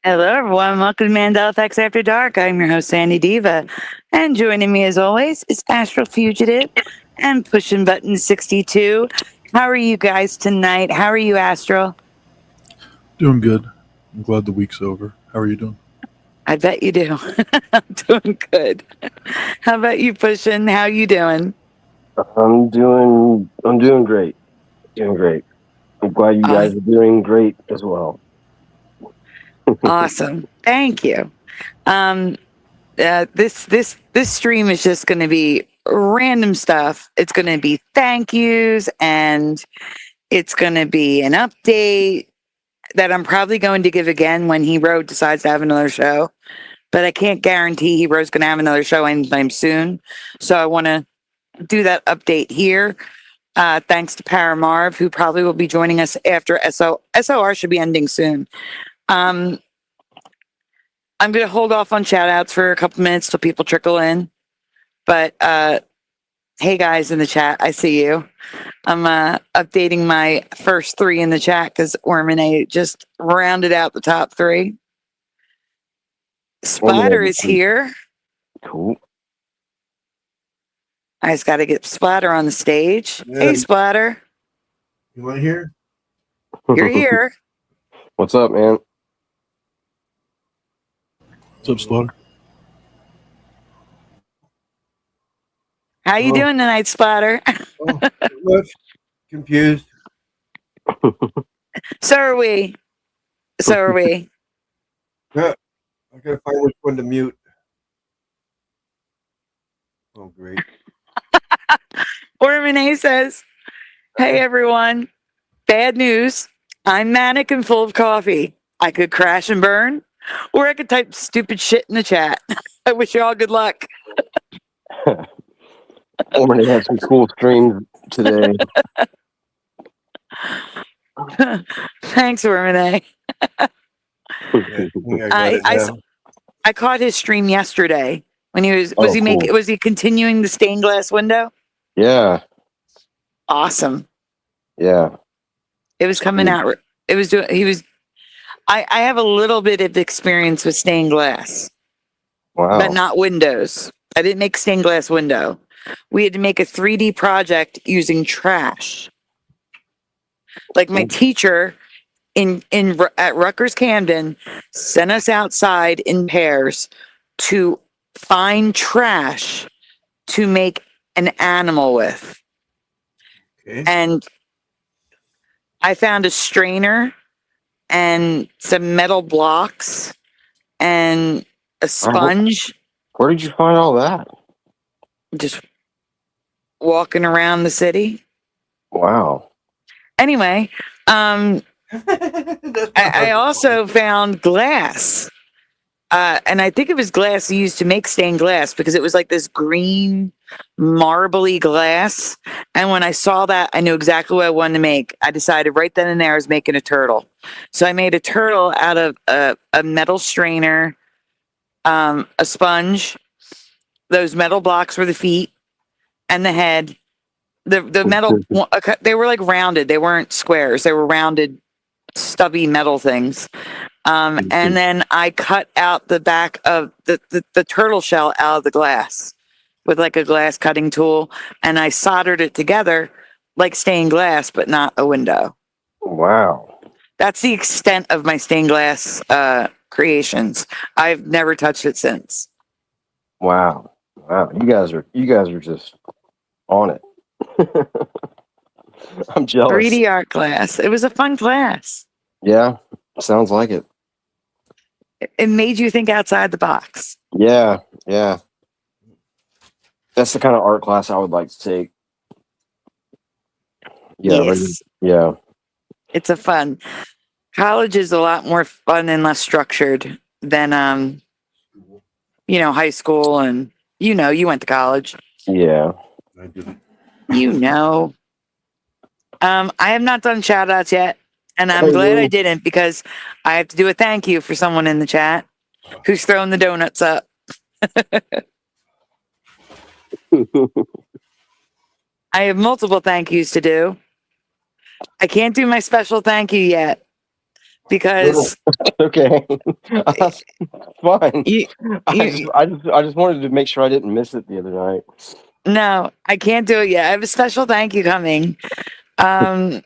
Hello, everyone. Welcome to Mandela Effects After Dark. I'm your host, Sandy Diva. And joining me, as always, is Astral Fugitive and Pushing Button 62. How are you guys tonight? How are you, Astral? Doing good. I'm glad the week's over. How are you doing? I bet you do. I'm doing good. How about you, Pushing? How you doing? I'm doing great. Doing great. I'm glad you guys are doing great as well. Awesome. Thank you. This stream is just going to be random stuff. It's going to be thank yous, and it's going to be an update that I'm probably going to give again when Hero decides to have another show. But I can't guarantee Hero's going to have another show anytime soon. So I want to do that update here. Thanks to Paramarv, who probably will be joining us after SOR should be ending soon. I'm going to hold off on shout outs for a couple minutes till people trickle in. But hey, guys in the chat, I see you. I'm updating my first three in the chat because Ormine just rounded out the top three. Splatter is here. Cool. I just got to get Splatter on the stage. Yeah. Hey, Splatter. You want to hear? You're here. What's up, man? What's up, Slaughter? How you doing tonight, Splatter? Much confused. So are we. So are we. Yeah, I gotta find which one to mute. Oh, great. Or Renee says, hey, everyone. Bad news. I'm manic and full of coffee. I could crash and burn, or I could type stupid shit in the chat. I wish you all good luck. Ormany had some cool streams today. Thanks, Renee. I caught his stream yesterday when he was was he continuing the stained glass window? Yeah. Awesome. Yeah. It was coming out. I have a little bit of experience with stained glass. Wow. But not windows. I didn't make stained glass window. We had to make a 3D project using trash. Like my teacher at Rutgers Camden sent us outside in pairs to find trash to make an animal with. Okay. And I found a strainer and some metal blocks and a sponge. Where did you find all that? Just walking around the city. Wow. Anyway, I also found glass. And I think it was glass used to make stained glass because it was like this green marbly glass. And when I saw that, I knew exactly what I wanted to make. I decided right then and there I was making a turtle. So I made a turtle out of a metal strainer, a sponge. Those metal blocks were the feet and the head. The metal, they were like rounded. They weren't squares. They were rounded, stubby metal things. And then I cut out the back of the turtle shell out of the glass with like a glass cutting tool. And I soldered it together like stained glass, but not a window. Wow. That's the extent of my stained glass creations. I've never touched it since. Wow. Wow. You guys are just on it. I'm jealous. 3D art class. It was a fun class. Yeah. Sounds like it. It made you think outside the box. Yeah, yeah. That's the kind of art class I would like to take. Yeah, Yes. yeah. It's a fun. College is a lot more fun and less structured than high school, and you went to college. Yeah. I didn't. I have not done shout outs yet, and I'm Oh, glad I really? didn't, because I have to do a thank you for someone in the chat who's throwing the donuts up. I have multiple thank yous to do. I can't do my special thank you yet because Okay. That's fine. you, I just wanted to make sure I didn't miss it the other night. no, I can't do it yet. I have a special thank you coming for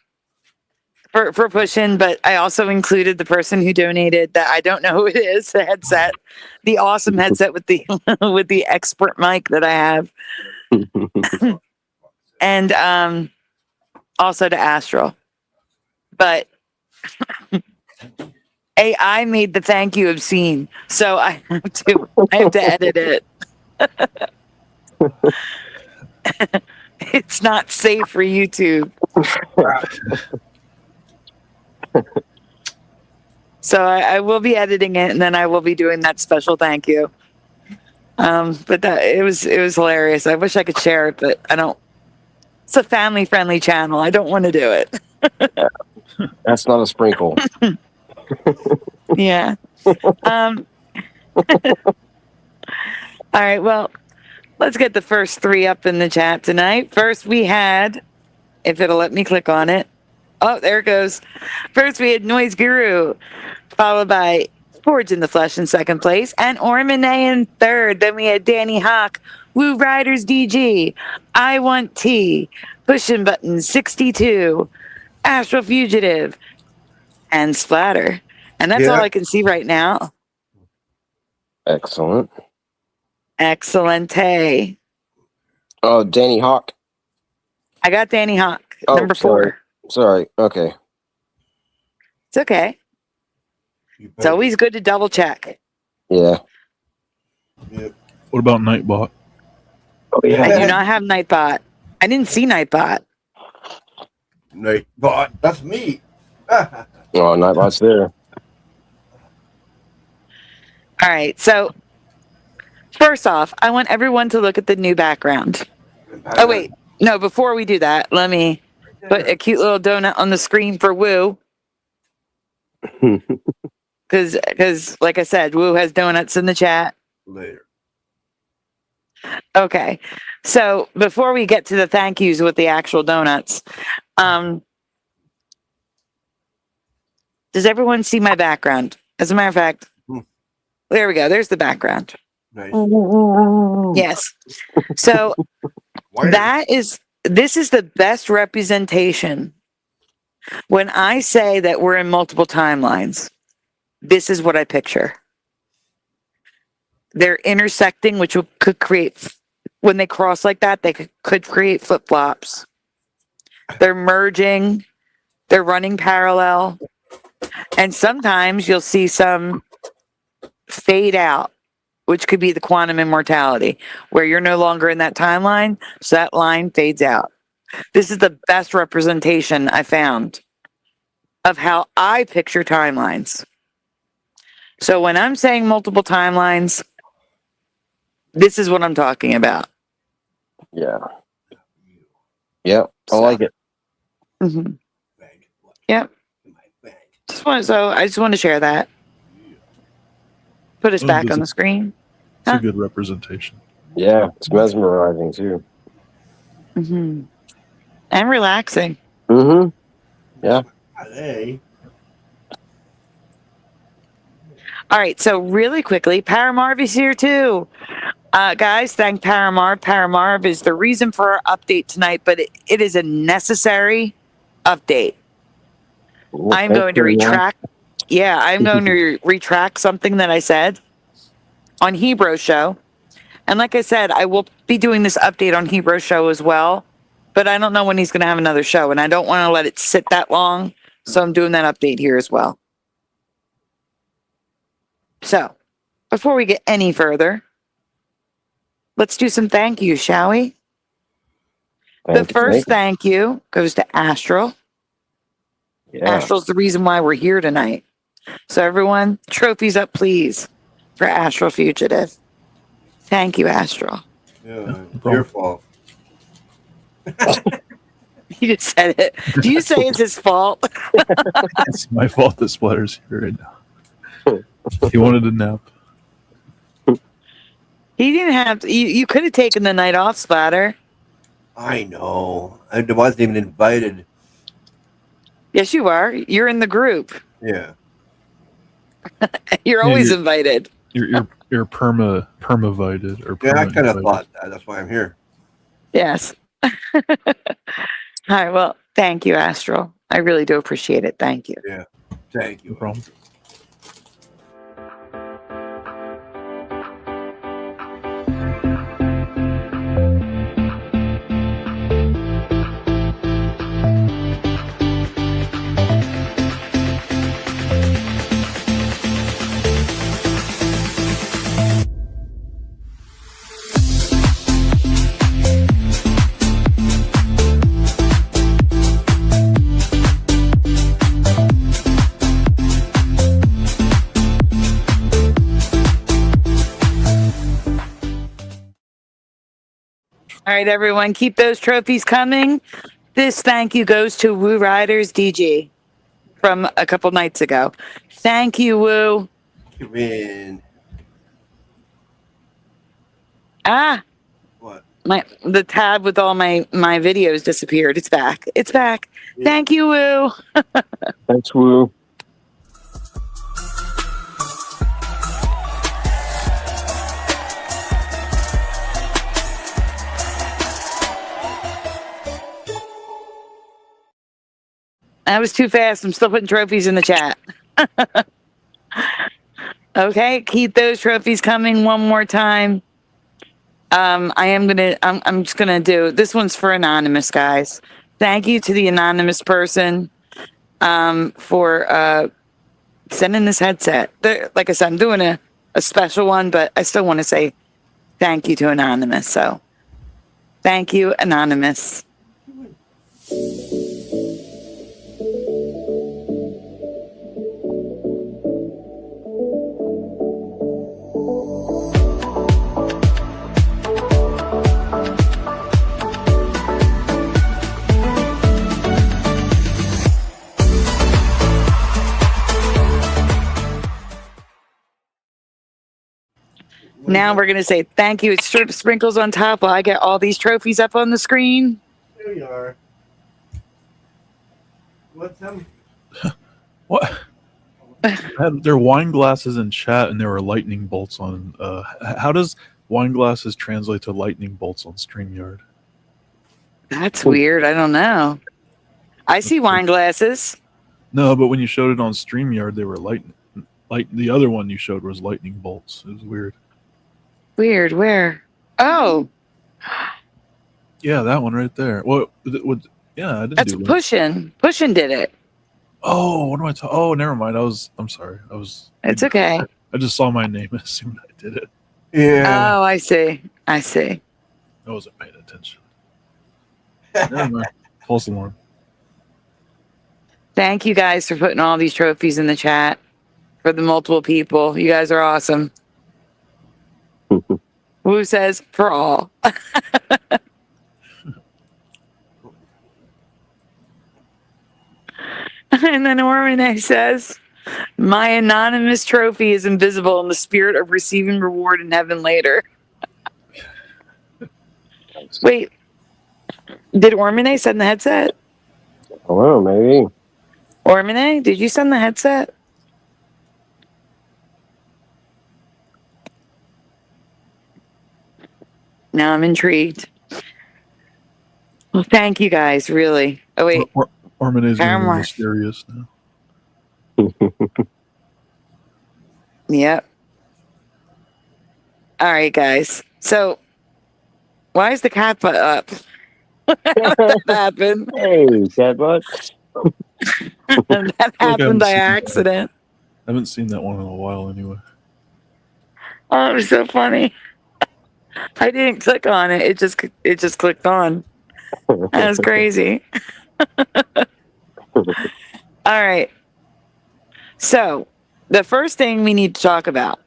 pushing, but I also included the person who donated that I don't know who it is, the headset, the awesome headset with the with the expert mic that I have. And also to Astral. But AI made the thank you obscene, so I have to edit it. It's not safe for YouTube. So I will be editing it, and then I will be doing that special thank you. But it was hilarious. I wish I could share it, but I don't. It's a family friendly channel. I don't want to do it. That's not a sprinkle. Yeah. All right. Well, let's get the first 3 up in the chat tonight. First, we had, if it'll let me click on it. Oh, there it goes. First, we had Noise Guru, followed by Forge in the Flesh in second place, and Ormane in third. Then we had Danny Hawk, Woo Riders DG, I Want Tea, Pushing Button 62, Astral Fugitive, and Splatter. And that's all I can see right now. Excellent. Excellente. Oh, Danny Hawk. I got Danny Hawk, Oh, number 4. Sorry. Okay. It's okay. It's always good to double check. Yeah. What about Nightbot? Oh, yeah. I do not have Nightbot. I didn't see Nightbot. Nightbot. That's me. Oh, Nightbot's there. All right. So, first off, I want everyone to look at the new background. Oh, wait. No, before we do that, let me put a cute little donut on the screen for Woo. Because, like I said, Woo has donuts in the chat. Later. Okay. So, before we get to the thank yous with the actual donuts, does everyone see my background? As a matter of fact, there we go. There's the background. Nice. Yes. So this is the best representation. When I say that we're in multiple timelines, this is what I picture. They're intersecting, which could create, when they cross like that, they could create flip-flops. They're merging. They're running parallel. And sometimes you'll see some fade out, which could be the quantum immortality, where you're no longer in that timeline, so that line fades out. This is the best representation I found of how I picture timelines. So when I'm saying multiple timelines, this is what I'm talking about. Yeah. Yep. I like it. Mm-hmm. Yep. I just want to share that. Put us back on the screen. It's a good representation. Yeah, it's mesmerizing too. Mm-hmm. And relaxing. Mm-hmm. Yeah. Hey. All right, so really quickly, Paramarv is here too. Guys, thank Paramarv. Paramarv is the reason for our update tonight, but it is a necessary update. Well, I'm going to retract. Yeah, I'm going to retract something that I said on Hebrew Show. And like I said, I will be doing this update on Hebrew Show as well, but I don't know when he's going to have another show, and I don't want to let it sit that long, so I'm doing that update here as well. So, before we get any further, let's do some thank yous, shall we? The first thank you goes to Astral. Yeah. Astral's the reason why we're here tonight. So everyone, trophies up, please, for Astral Fugitive. Thank you, Astral. Yeah, it's problem. your fault. He just said it. Do you say it's his fault? It's my fault that Splatter's here right now. He wanted a nap. He didn't have to. You could have taken the night off, Splatter. I know. I wasn't even invited. Yes, you are. You're in the group. Yeah. You're always invited. You're permavited or Yeah, I kind of invited. thought that. That's why I'm here. Yes. All right. Well, thank you, Astral. I really do appreciate it. Thank you. Yeah. Thank you. No problem. All right, everyone, keep those trophies coming. This thank you goes to Woo Riders DG from a couple nights ago. Thank you, Woo. You win. Ah, What? the tab with all my videos disappeared. It's back. It's back. Yeah. Thank you, Woo. Thanks, Woo. That was too fast. I'm still putting trophies in the chat. Okay, keep those trophies coming one more time. I'm just gonna do this one's for anonymous, guys. Thank you to the anonymous person for sending this headset. Like I said, I'm doing a special one, but I still want to say thank you to anonymous. So thank you, anonymous. Now we're going to say thank you. It's strip sprinkles on top while I get all these trophies up on the screen. There you are. What's them? What? There are wine glasses in chat, and there were lightning bolts on. How does wine glasses translate to lightning bolts on StreamYard? That's weird. I don't know. I see wine glasses. No, but when you showed it on StreamYard, they were lightning. The other one you showed was lightning bolts. It was weird. Weird. Where? Oh, Yeah, that one right there. What? Yeah, I didn't that's do that. Pushin'. Pushin' did it. Oh, what am I talking? Oh, never mind. I'm sorry. It's okay. I just saw my name and assumed I did it. Yeah. Oh, I see. I see. I wasn't paying attention. Never mind. False alarm. Thank you guys for putting all these trophies in the chat for the multiple people. You guys are awesome. Woo says for all. And then Ormane says, my anonymous trophy is invisible in the spirit of receiving reward in heaven later. Wait, did Ormane send the headset? Oh, maybe. Ormane, did you send the headset? Now I'm intrigued. Well, thank you guys, really. Oh, wait. Ormond is Paramore. mysterious now. Yep. All right, guys. So, why is the cat butt up? How did that happen? Hey, Catbutt. That happened by accident. I haven't seen that one in a while anyway. Oh, it was so funny. I didn't click on it. It just clicked on. That was crazy. All right. So the first thing we need to talk about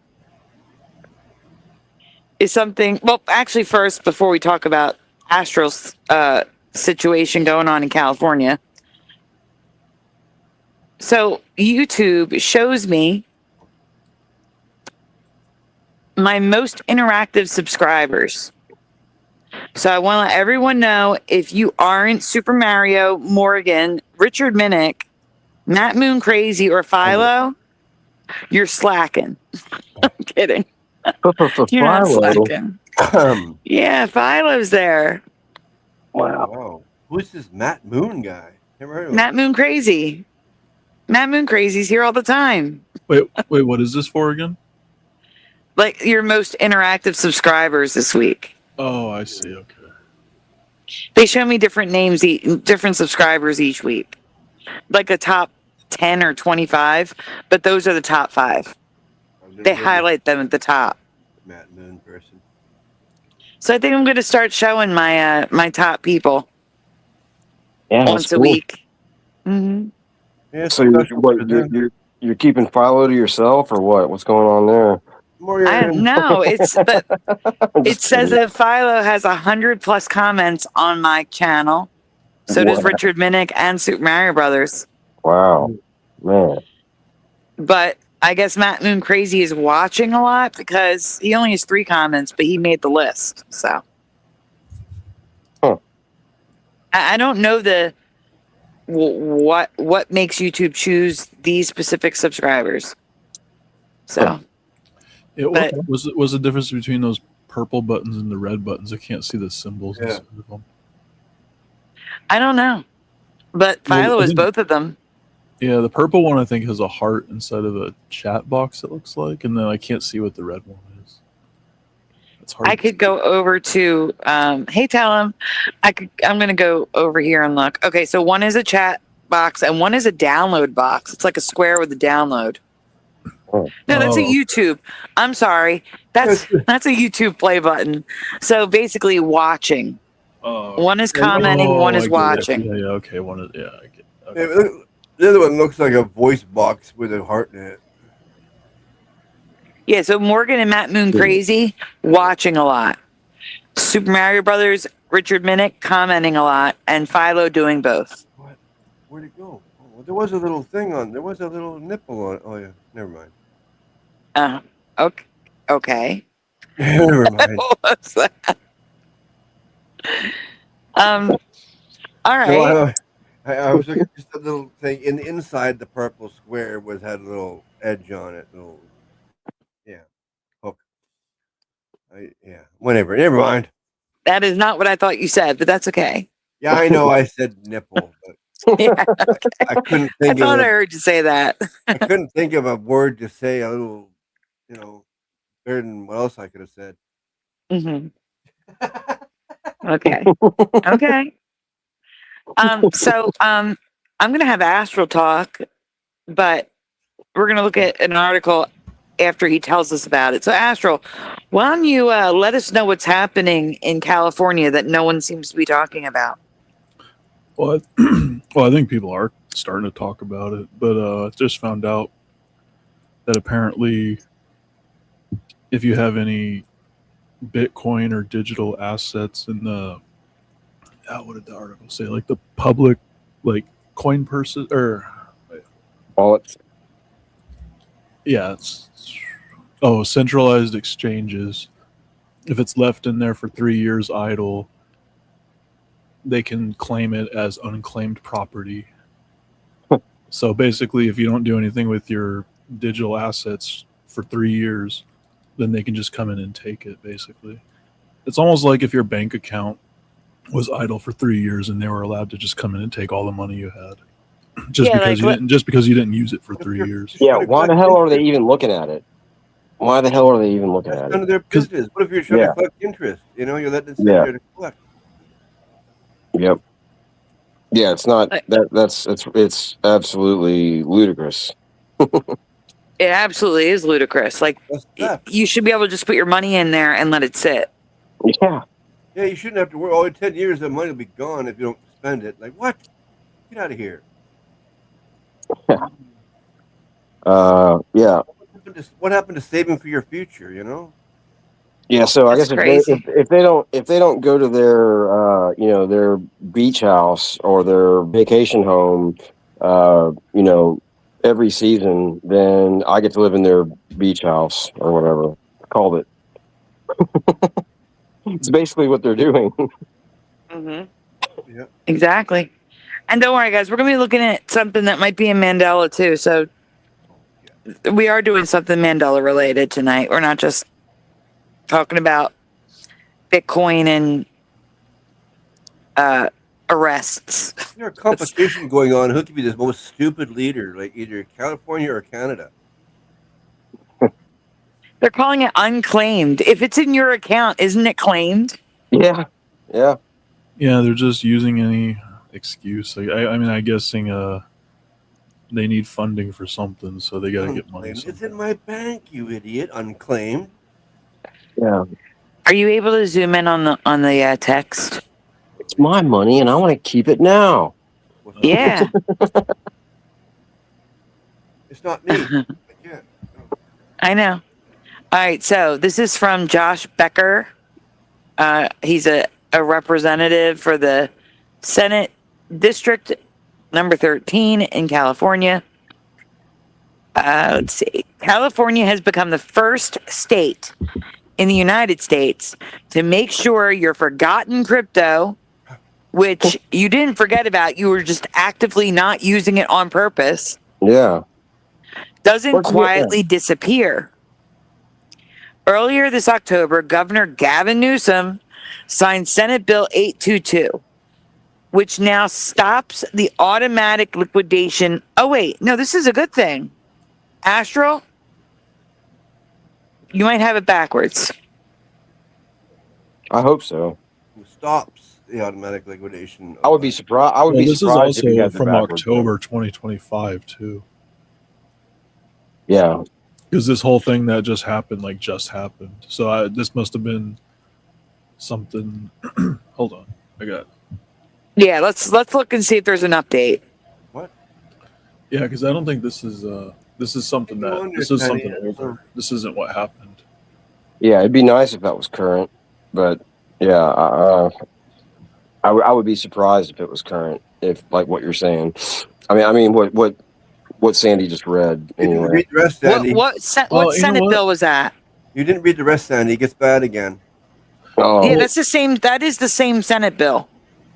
is something. Well, actually, first, before we talk about Astral's situation going on in California. So YouTube shows me my most interactive subscribers. So I want to let everyone know, if you aren't Super Mario, Morgan, Richard Minnick, Matt Moon Crazy, or Philo, you're slacking. I'm kidding. You're not slacking. Yeah, Philo's there. Wow. Wow. Who's this Matt Moon guy? Never heard of him. Matt Moon Crazy. Matt Moon Crazy's here all the time. Wait, what is this for again? Like your most interactive subscribers this week. Oh, I see. Okay. They show me different names, different subscribers each week. Like the top 10 or 25, but those are the top 5. They highlight them at the top. Matt Moon person. So I think I'm going to start showing my my top people Yeah, once a week. Mm-hmm. Yeah, So you're keeping Philo to yourself, or what? What's going on there? No, but it says that Philo has 100+ comments on my channel. So does Richard Minnick and Super Mario Brothers. Wow, man. But I guess Matt Moon Crazy is watching a lot because he only has 3 comments, but he made the list. So I don't know what makes YouTube choose these specific subscribers. So What was the difference between those purple buttons and the red buttons? I can't see the symbols inside of them. I don't know, but Philo is both of them. Yeah, the purple one I think has a heart inside of a chat box, it looks like, and then I can't see what the red one is. It's hard. I could go over to hey, tell him. I'm going to go over here and look. Okay, so one is a chat box and one is a download box. It's like a square with a download. No, that's a YouTube. I'm sorry. That's a YouTube play button. So basically watching. One is commenting, one is watching. Yeah, okay. One is, yeah, I get it. Okay. Yeah, the other one looks like a voice box with a heart in it. Yeah, so Morgan and Matt Moon Crazy watching a lot. Super Mario Brothers, Richard Minnick commenting a lot, and Philo doing both. What? Where'd it go? Oh, there was a little thing on. There was a little nipple on. Oh yeah, never mind. Okay. Never mind. What's that? All right. No, I was looking at just a little thing inside the purple square had a little edge on it. Little, hook. Whatever. Never mind. That is not what I thought you said, but that's okay. Yeah, I know. I said nipple, but Yeah, okay. I couldn't think. I heard you say that. I couldn't think of a word to say a little, better than what else I could have said. Mm-hmm. Okay. Okay. So I'm gonna have Astral talk, but we're gonna look at an article after he tells us about it. So Astral, why don't you let us know what's happening in California that no one seems to be talking about? Well, I think people are starting to talk about it, but I just found out that apparently if you have any Bitcoin or digital assets in the what did the article say? Like the public, like coin purses or wallets. Yeah, centralized exchanges. If it's left in there for 3 years idle, they can claim it as unclaimed property. So basically, if you don't do anything with your digital assets for 3 years, then they can just come in and take it, basically. It's almost like if your bank account was idle for 3 years and they were allowed to just come in and take all the money you had. Just because you didn't use it for 3 years. Yeah, why the hell are they even looking at it? Why the hell are they even looking at it? None of their business. What if you're trying to collect interest? You're letting it sit there to collect. Yep. Yeah, it's not it's absolutely ludicrous. It absolutely is ludicrous. Like, That's theft. you should be able to just put your money in there and let it sit. Yeah. Yeah, you shouldn't have to worry. All 10 years, that money will be gone if you don't spend it. Like, what? Get out of here. Yeah. What happened to saving for your future, you know? Yeah. So I That's guess crazy. if they don't go to their their beach house or their vacation home every season, then I get to live in their beach house or whatever. Called it. It's basically what they're doing. Mm-hmm. Yeah. Exactly. And don't worry, guys, we're going to be looking at something that might be in Mandela, too. So we are doing something Mandela related tonight. We're not just talking about Bitcoin and arrests. There's a competition going on. Who could be the most stupid leader, like either California or Canada? They're calling it unclaimed. If it's in your account, isn't it claimed? Yeah. Yeah. Yeah, they're just using any excuse. Like, I mean, I'm guessing they need funding for something, so they got to get money. Unclaimed. It's in my bank, you idiot. Unclaimed. Yeah. Are you able to zoom in on the text? It's my money, and I want to keep it now. Yeah. It's not me. I can't. I know. All right, so this is from Josh Becker. He's a representative for the Senate District number 13 in California. Let's see. California has become the first state in the United States to make sure your forgotten crypto, which you didn't forget about, you were just actively not using it on purpose, Yeah. doesn't quietly disappear. Earlier this October, Governor Gavin Newsom signed Senate Bill 822, which now stops the automatic liquidation. Oh, wait. No, this is a good thing. Astral, you might have it backwards. I hope so. Who stops the automatic liquidation? I would be surprised. I would be This is surprised if you also got the from backwards, October 2025 too. Yeah. Because this whole thing that just happened, So this must have been something. Hold on, I got. Yeah, let's look and see if there's an update. What? Yeah, because I don't think this is something this is something older. This isn't what happened. Yeah, it'd be nice if that was current, but yeah, I would be surprised if it was current. If like what you're saying, I mean what Sandy just read. You didn't Anyway, read the rest, Sandy. What Senate bill was that? You didn't read the rest, Sandy. It gets bad again. oh Yeah, that's the same. That is the same Senate bill.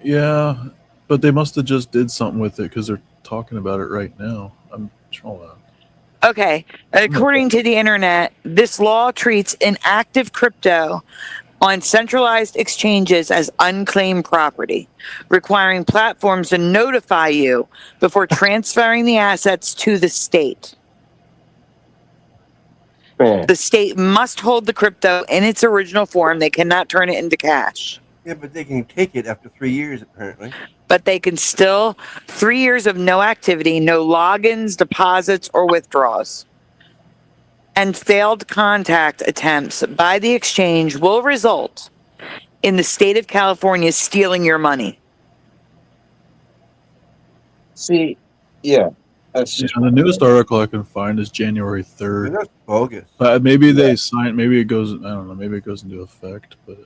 Yeah, but they must have just did something with it because they're talking about it right now. I'm trolling. Okay. According to the internet, this law treats inactive crypto on centralized exchanges as unclaimed property, requiring platforms to notify you before transferring the assets to the state. man. The state must hold the crypto in its original form. They cannot turn it into cash. Yeah, but they can take it after 3 years, apparently. But they can still, 3 years of no activity, no logins, deposits, or withdrawals. And failed contact attempts by the exchange will result in the state of California stealing your money. See, yeah, that's just The newest article I can find is January And 3rd. that's bogus. Maybe they signed. Maybe it goes. I don't know. Maybe it goes into effect. But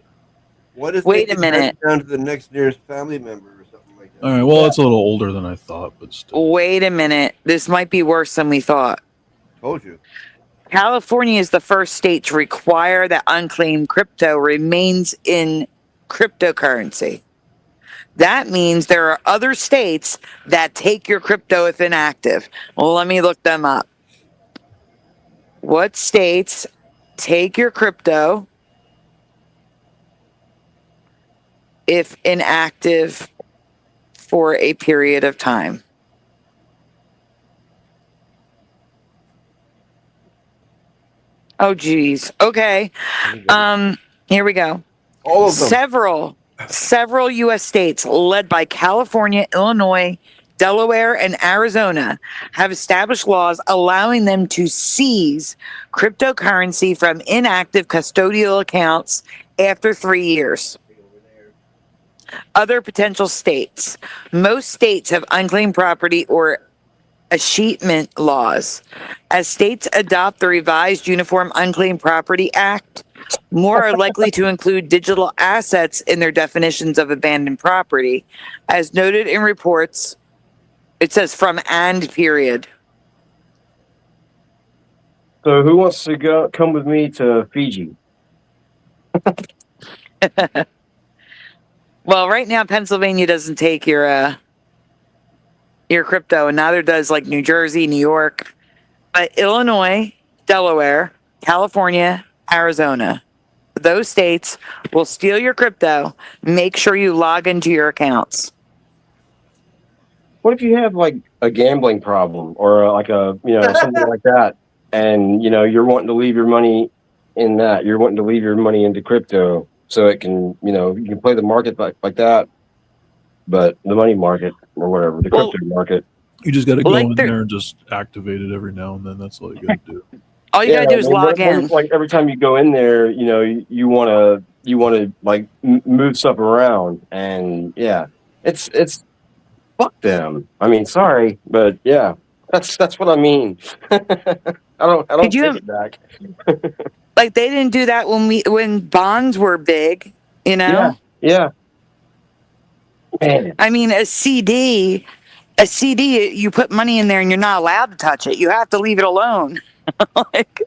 What if Wait they a minute. down to the next nearest family member or something like that? all right. Well, it's a little older than I thought, but still. Wait a minute. This might be worse than we thought. Told you. California is the first state to require that unclaimed crypto remains in cryptocurrency. That means there are other states that take your crypto if inactive. Well, let me look them up. What states take your crypto if inactive for a period of time? Oh, geez. Okay. Here we go. All of them. Several U.S. states led by California, Illinois, Delaware, and Arizona have established laws allowing them to seize cryptocurrency from inactive custodial accounts after 3 years. Other potential states. Most states have unclaimed property or escheatment laws. As states adopt the revised Uniform Unclaimed Property Act, more are likely to include digital assets in their definitions of abandoned property. As noted in reports, it says from and period. So who wants to come with me to Fiji? Well, right now Pennsylvania doesn't take your crypto, and neither does like New Jersey, New York, but Illinois, Delaware, California, Arizona. Those states will steal your crypto. Make sure you log into your accounts. What if you have like a gambling problem or like a, something like that, and you're wanting to leave your money in that, you're wanting to leave your money into crypto so it can, you can play the market like that, but the money market or whatever, the crypto market. You just got to go Like in there and just activate it every now and then. That's all you got to do. All you gotta do is log in. Like every time you go in there, you want to like move stuff around, and yeah, it's fuck them. I mean, sorry, but yeah, that's what I mean. I don't take it back. Like they didn't do that when bonds were big, Yeah. Man. I mean, a CD, you put money in there and you're not allowed to touch it. You have to leave it alone. Like,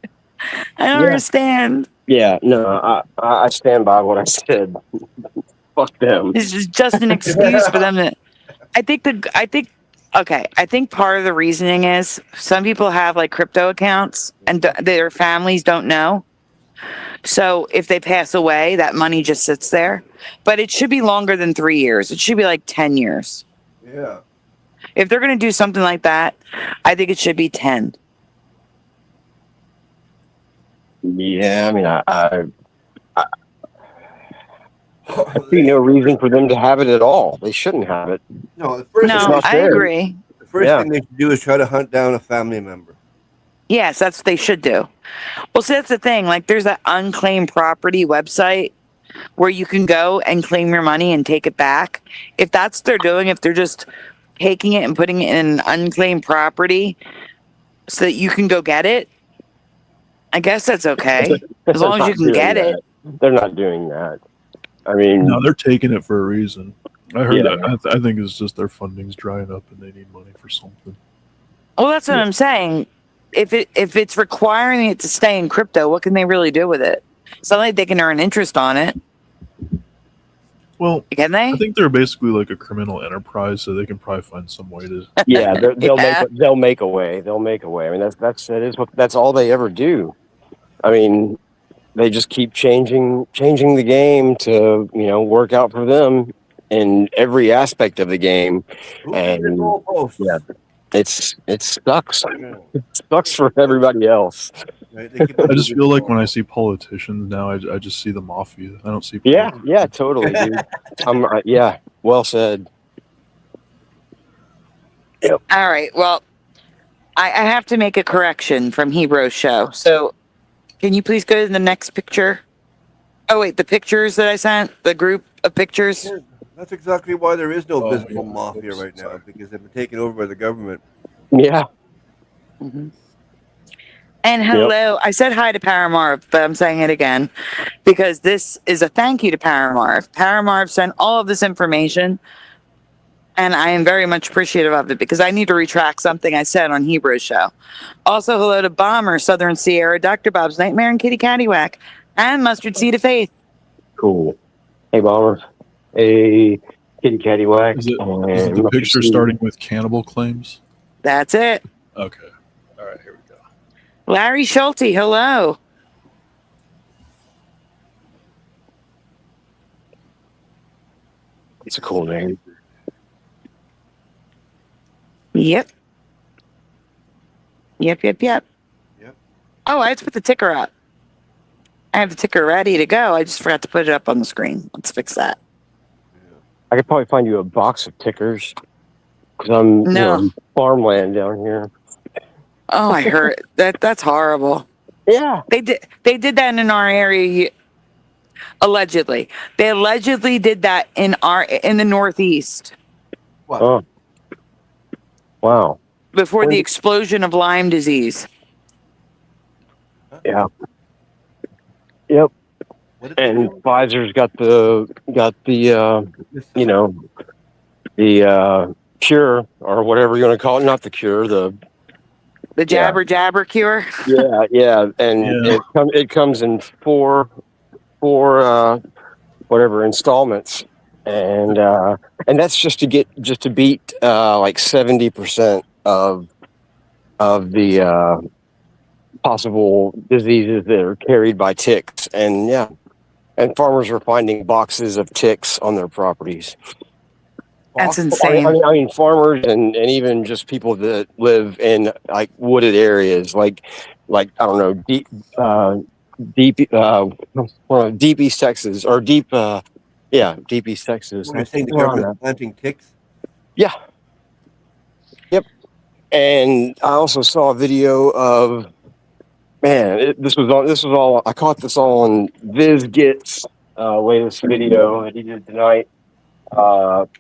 I don't understand. Yeah, no, I stand by what I said. Fuck them. This is just an excuse for them to. I think part of the reasoning is some people have like crypto accounts and their families don't know. So if they pass away, that money just sits there. But it should be longer than 3 years. It should be like 10 years. Yeah. If they're going to do something like that, I think it should be 10. Yeah, I mean, I see no reason for them to have it at all. They shouldn't have it. No, I agree. The first thing they should do is try to hunt down a family member. Yes, that's what they should do. Well, see, that's the thing. Like, there's that unclaimed property website where you can go and claim your money and take it back. If that's what they're doing, if they're just taking it and putting it in an unclaimed property so that you can go get it, I guess that's okay. As long as you can get it. They're not doing that. I mean, no, they're taking it for a reason. I heard that. I think it's just their funding's drying up and they need money for something. Well, that's what I'm saying. If it's requiring it to stay in crypto, what can they really do with it? It's not like they can earn interest on it. Well, can they? I think they're basically like a criminal enterprise, so they can probably find some way to. Yeah, they'll make a way. They'll make a way. I mean, that's all they ever do. I mean, they just keep changing the game to work out for them in every aspect of the game, and yeah, it sucks. It sucks for everybody else. I just feel like when I see politicians now, I just see the mafia. I don't see. Yeah, totally, dude. Yeah, well said. Yep. All right. Well, I have to make a correction from Hebrews show. So, can you please go to the next picture? Oh wait, the pictures that I sent, the group of pictures. That's exactly why there is no visible mafia right now, because they've been taken over by the government. Yeah. Mm-hmm. And hello, I said hi to Paramarv, but I'm saying it again because this is a thank you to Paramarv. Paramarv sent all of this information, and I am very much appreciative of it because I need to retract something I said on Hebrews show. Also, hello to Bomber, Southern Sierra, Dr. Bob's Nightmare, and Kitty Caddywhack, and Mustard Seed of Faith. Cool. Hey, Bomber. Hey, Kitty Caddywhack. Is it the picture starting with cannibal claims? That's it. Okay. All right, here we go. Larry Schulte, hello. It's a cool name. Yep. Oh, I have to put the ticker up. I have the ticker ready to go. I just forgot to put it up on the screen. Let's fix that. I could probably find you a box of tickers. because I'm No. farmland down here. Oh, I heard that. That's horrible. Yeah. They did that in our area. Allegedly, they allegedly did that in the Northeast What? Oh. Wow. before the explosion of Lyme disease. Yeah. Yep. What did they And do? Pfizer's got the the cure or whatever you want to call it. Not the cure. The Yeah. jabber cure. Yeah. And Yeah. it comes in four whatever installments, and that's just to beat like 70% of the possible diseases that are carried by ticks. And farmers are finding boxes of ticks on their properties. That's insane. I mean, farmers and even just people that live in like wooded areas, like I don't know, deep East Texas, or deep East Texas. What, you're saying the government's planting ticks? Yeah. Yep. And I also saw a video of, man, this was all I caught this all on VizGit's latest video that he did tonight.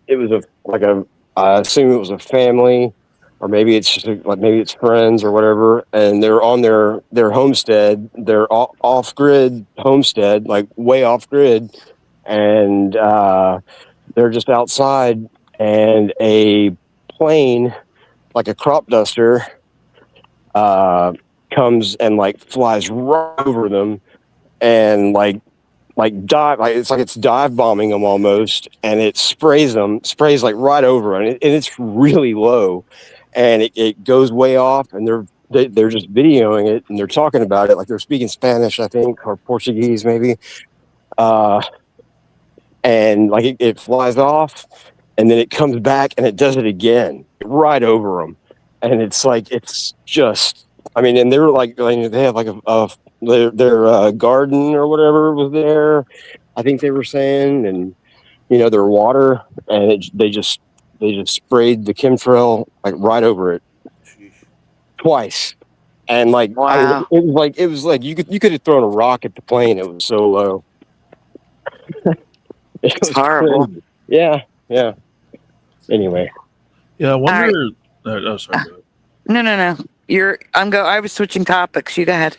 It was I assume it was a family, or maybe it's just maybe it's friends or whatever, and they're on their homestead, their off grid homestead, like way off grid, and they're just outside, and a plane, like a crop duster, comes and like flies right over them, and like dive, it's dive bombing them almost, and it sprays like right over, and it's really low, and it goes way off, and they're just videoing it, and they're talking about it like they're speaking Spanish, I think, or Portuguese maybe, and like it flies off, and then it comes back and it does it again right over them, and it's just, I mean, and they were like they have like their garden or whatever was there, I think they were saying, and their water, and they just sprayed the chemtrail like right over it. Sheesh. Twice, and like, Wow. I mean, it was like you could have thrown a rock at the plane. It was so low. It's horrible. Crazy. Yeah. Anyway. Yeah, I wonder. All Oh, sorry. Go No. ahead. I was switching topics. You go ahead.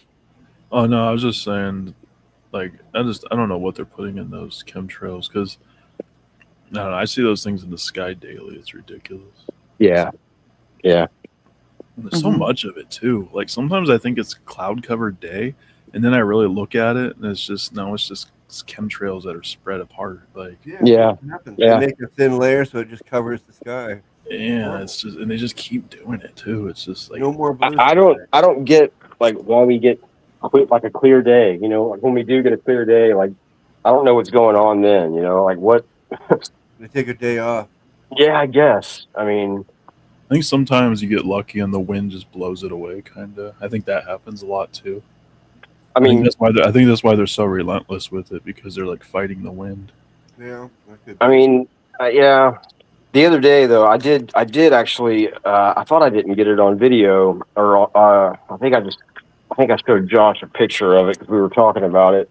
Oh no, I was just saying, like, I don't know what they're putting in those chemtrails, because I don't know, I see those things in the sky daily. It's ridiculous. Yeah. And there's so Mhm. much of it too. Like sometimes I think it's cloud covered day, and then I really look at it, and it's just chemtrails that are spread apart. Like Yeah. It happens. Yeah. They make a thin layer so it just covers the sky. yeah, it's just, and they just keep doing it too. It's just like No more blue I don't get like why we get like a clear day. Like when we do get a clear day, like I don't know what's going on then. Like what? They take a day off. Yeah, I guess. I mean, I think sometimes you get lucky and the wind just blows it away. Kinda. I think that happens a lot too. I mean, I think that's why they're so relentless with it, because they're like fighting the wind. Yeah. That could I be. mean, yeah. The other day, though, I did actually. I thought I didn't get it on video, or I think I showed Josh a picture of it because we were talking about it,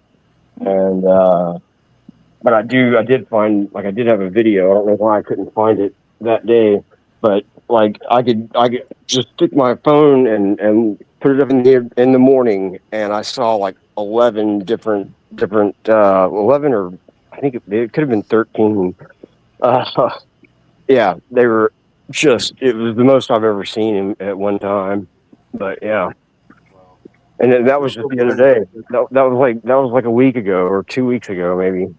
and but I did find, like, I did have a video. I don't know why I couldn't find it that day, but like I could just stick my phone and put it up in the morning, and I saw like 11 different 11, or I think it could have been 13. Yeah, they were it was the most I've ever seen at one time. But yeah, Wow. and that was just the other day. That was like a week ago or 2 weeks ago, maybe.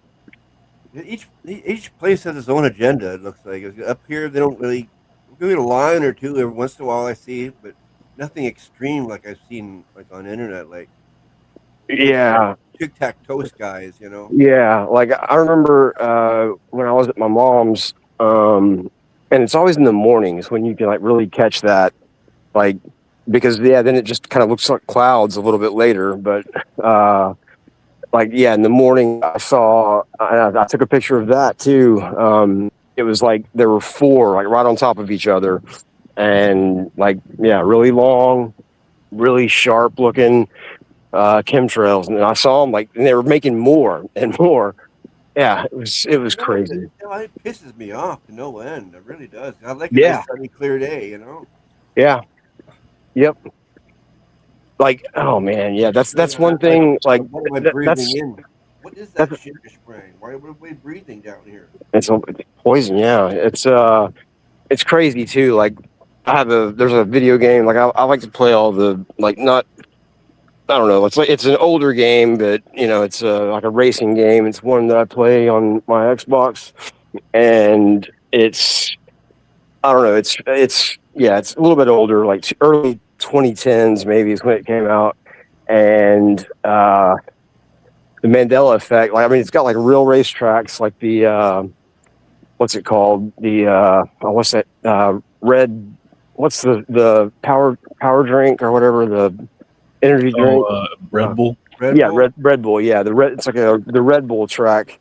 Each place has its own agenda. It looks like up here they don't really. Maybe a line or two every once in a while I see, but nothing extreme like I've seen like on the internet, like Yeah, tic-tac-toe skies. yeah. Like I remember when I was at my mom's, and it's always in the mornings when you can like really catch that, like, because then it just kind of looks like clouds a little bit later, but like in the morning I took a picture of that too, it was like there were 4 like right on top of each other, and like really long, really sharp looking chemtrails, and I saw them like, and they were making more and more. Yeah, it was crazy. It pisses me off to no end. It really does. I like a Yeah. nice sunny, clear day. Yeah. Yep. Like, oh man, yeah, that's one thing. Like, what am I breathing that's in? What is that shit you're spraying? Why are we breathing down here? it's poison. Yeah, it's crazy too. Like, there's a video game. Like, I like to play all the like not. I don't know. It's an older game, but it's like a racing game. It's one that I play on my Xbox, and I don't know. It's a little bit older, like early 2010s maybe is when it came out, and the Mandela effect. Like, I mean, it's got like real racetracks, like the what's it called? The what's that? Red. What's the power drink or whatever, the energy drink? Red Bull. Red Bull. Yeah, it's like the Red Bull track,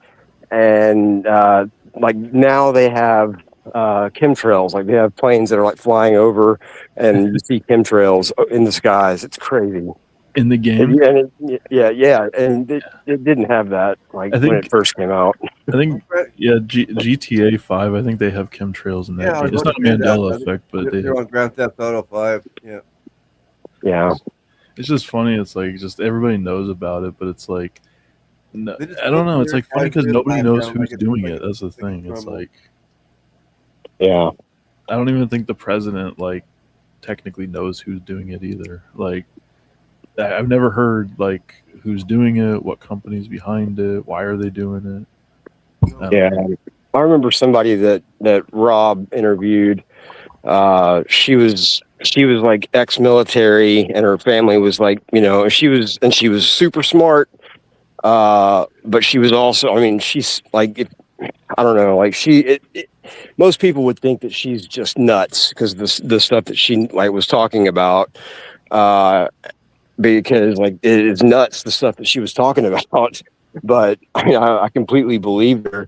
and like now they have chemtrails. Like, they have planes that are like flying over, and you see chemtrails in the skies. It's crazy. In the game, and it didn't have that when it first came out. I think GTA 5. I think they have chemtrails in that game. It's not a Mandela effect, but they're on Grand Theft Auto 5. Yeah. Yeah. It's just funny. It's like just everybody knows about it, but it's like, no, I don't know. It's like funny because nobody knows who's doing it. That's the thing. It's like, yeah, I don't even think the president like technically knows who's doing it either. Like, I've never heard like who's doing it, what company's behind it, why are they doing it. I remember somebody that Rob interviewed. She was like ex-military, and her family was like, she was super smart. But she was also, I mean, she's like, I don't know, like most people would think that she's just nuts because the stuff that she like was talking about, because like it is nuts, the stuff that she was talking about. But I mean, I completely believed her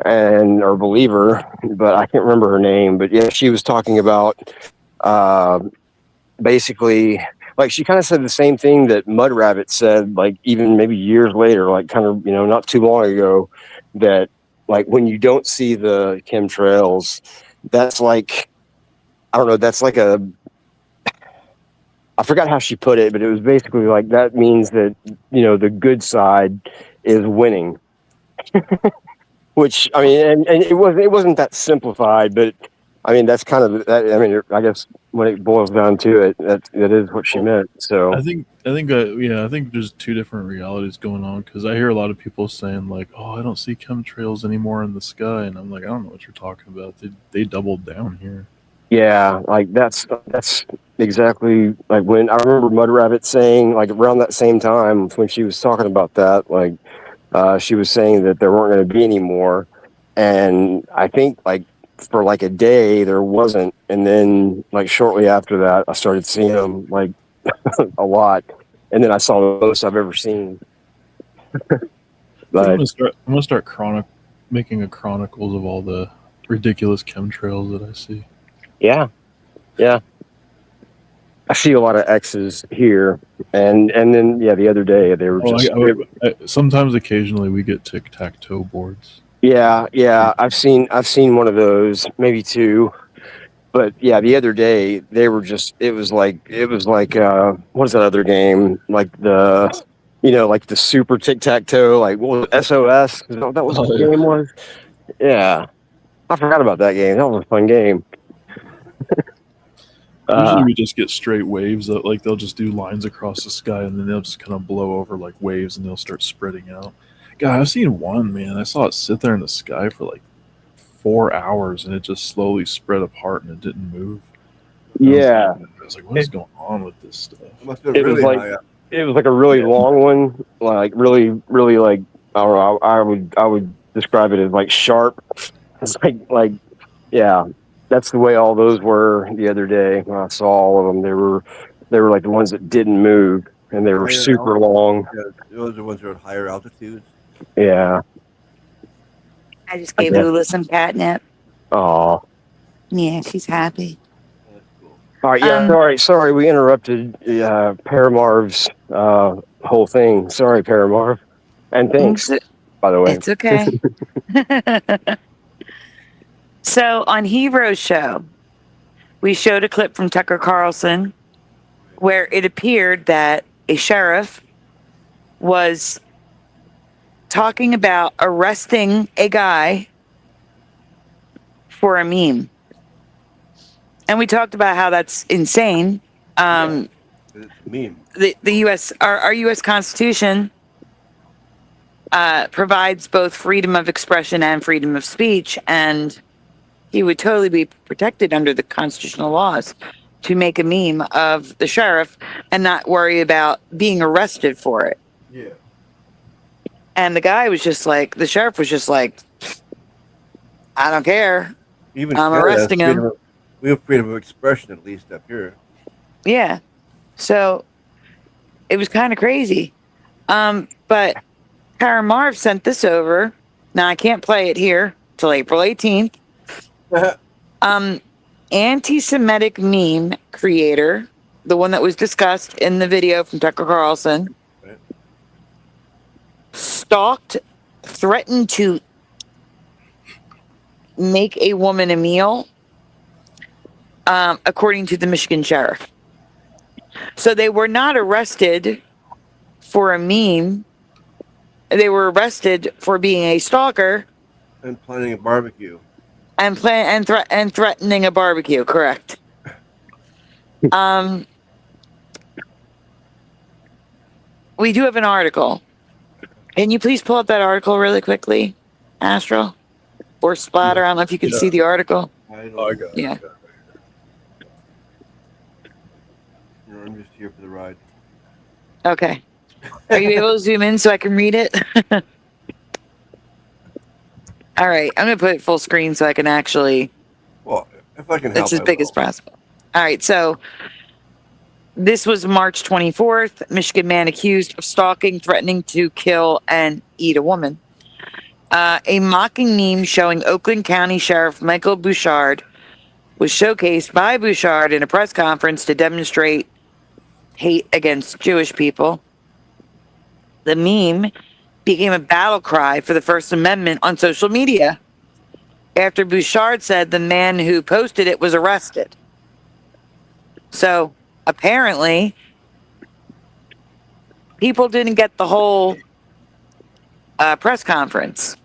or believe her, but I can't remember her name. But yeah, she was talking about basically, like, she kind of said the same thing that Mud Rabbit said, like even maybe years later, like kind of not too long ago, that like when you don't see the chemtrails, that's like, I don't know, that's like I forgot how she put it, but it was basically like that means that the good side is winning. Which, I mean, and it wasn't that simplified, but I mean that's kind of that. I mean, I guess when it boils down to it, that is what she meant. So I think there's two different realities going on, because I hear a lot of people saying like, "Oh, I don't see chemtrails anymore in the sky," and I'm like, I don't know what you're talking about. They doubled down here. Yeah, like that's exactly like when I remember Mud Rabbit saying, like around that same time when she was talking about that, like she was saying that there weren't going to be any more, and I think like for like a day there wasn't, and then like shortly after that I started seeing them like a lot, and then I saw the most I've ever seen. But I'm gonna start making a chronicles of all the ridiculous chemtrails that I see. Yeah. I see a lot of X's here, and then the other day they were just. Sometimes, occasionally, we get tic-tac-toe boards. Yeah. I've seen one of those, maybe two, but yeah, the other day they were just. It was like what is that other game? Like like the super tic-tac-toe, like what was it, SOS? Is that what the game was? Yeah, I forgot about that game. That was a fun game. Usually we just get straight waves that like they'll just do lines across the sky, and then they'll just kind of blow over like waves, and they'll start spreading out. God, I've seen one, man. I saw it sit there in the sky for like 4 hours, and it just slowly spread apart, and it didn't move. Yeah, I was like, what is going on with this stuff? It was like a really long one, like really like, I don't know, I would describe it as like sharp. It's like yeah. That's the way all those were the other day when I saw all of them. They were like the ones that didn't move, and they were super long. Yeah, those are the ones that are at higher altitudes. Yeah. I just gave Lula some catnip. Oh, Yeah, she's happy. That's cool. all right. Yeah, sorry, we interrupted Paramarv's whole thing. Sorry, Paramarv, and thanks, by the way. It's okay. So on Hero's show, we showed a clip from Tucker Carlson where it appeared that a sheriff was talking about arresting a guy for a meme. And we talked about how that's insane. It's a meme. The U.S. our U.S. Constitution provides both freedom of expression and freedom of speech, and he would totally be protected under the constitutional laws to make a meme of the sheriff and not worry about being arrested for it. Yeah. And the guy was just like, the sheriff was just like, I don't care. Even I'm Canada has arresting him. we have freedom of expression, at least up here. Yeah. So it was kind of crazy. But Paramarv sent this over. Now I can't play it here till April 18th. Anti-Semitic meme creator, the one that was discussed in the video from Tucker Carlson, Right. stalked, threatened to make a woman a meal, according to the Michigan sheriff. So they were not arrested for a meme. They were arrested for being a stalker And planning a barbecue. and threatening a barbecue. Correct. We do have an article. Can you please pull up that article really quickly, Astro? Or Splatter? I don't know if you can see the article. I Oh, I don't got it. Yeah. know. I'm just here for the ride. Okay. Are you able to zoom in so I can read it? All right. I'm going to put it full screen so I can actually. Well, if I can help, It's as I big will. as possible. All right. So this was March 24th. Michigan man accused of stalking, threatening to kill and eat a woman. A mocking meme showing Oakland County Sheriff Michael Bouchard was showcased by Bouchard in a press conference to demonstrate hate against Jewish people. The meme became a battle cry for the First Amendment on social media after Bouchard said the man who posted it was arrested. So apparently, people didn't get the whole press conference.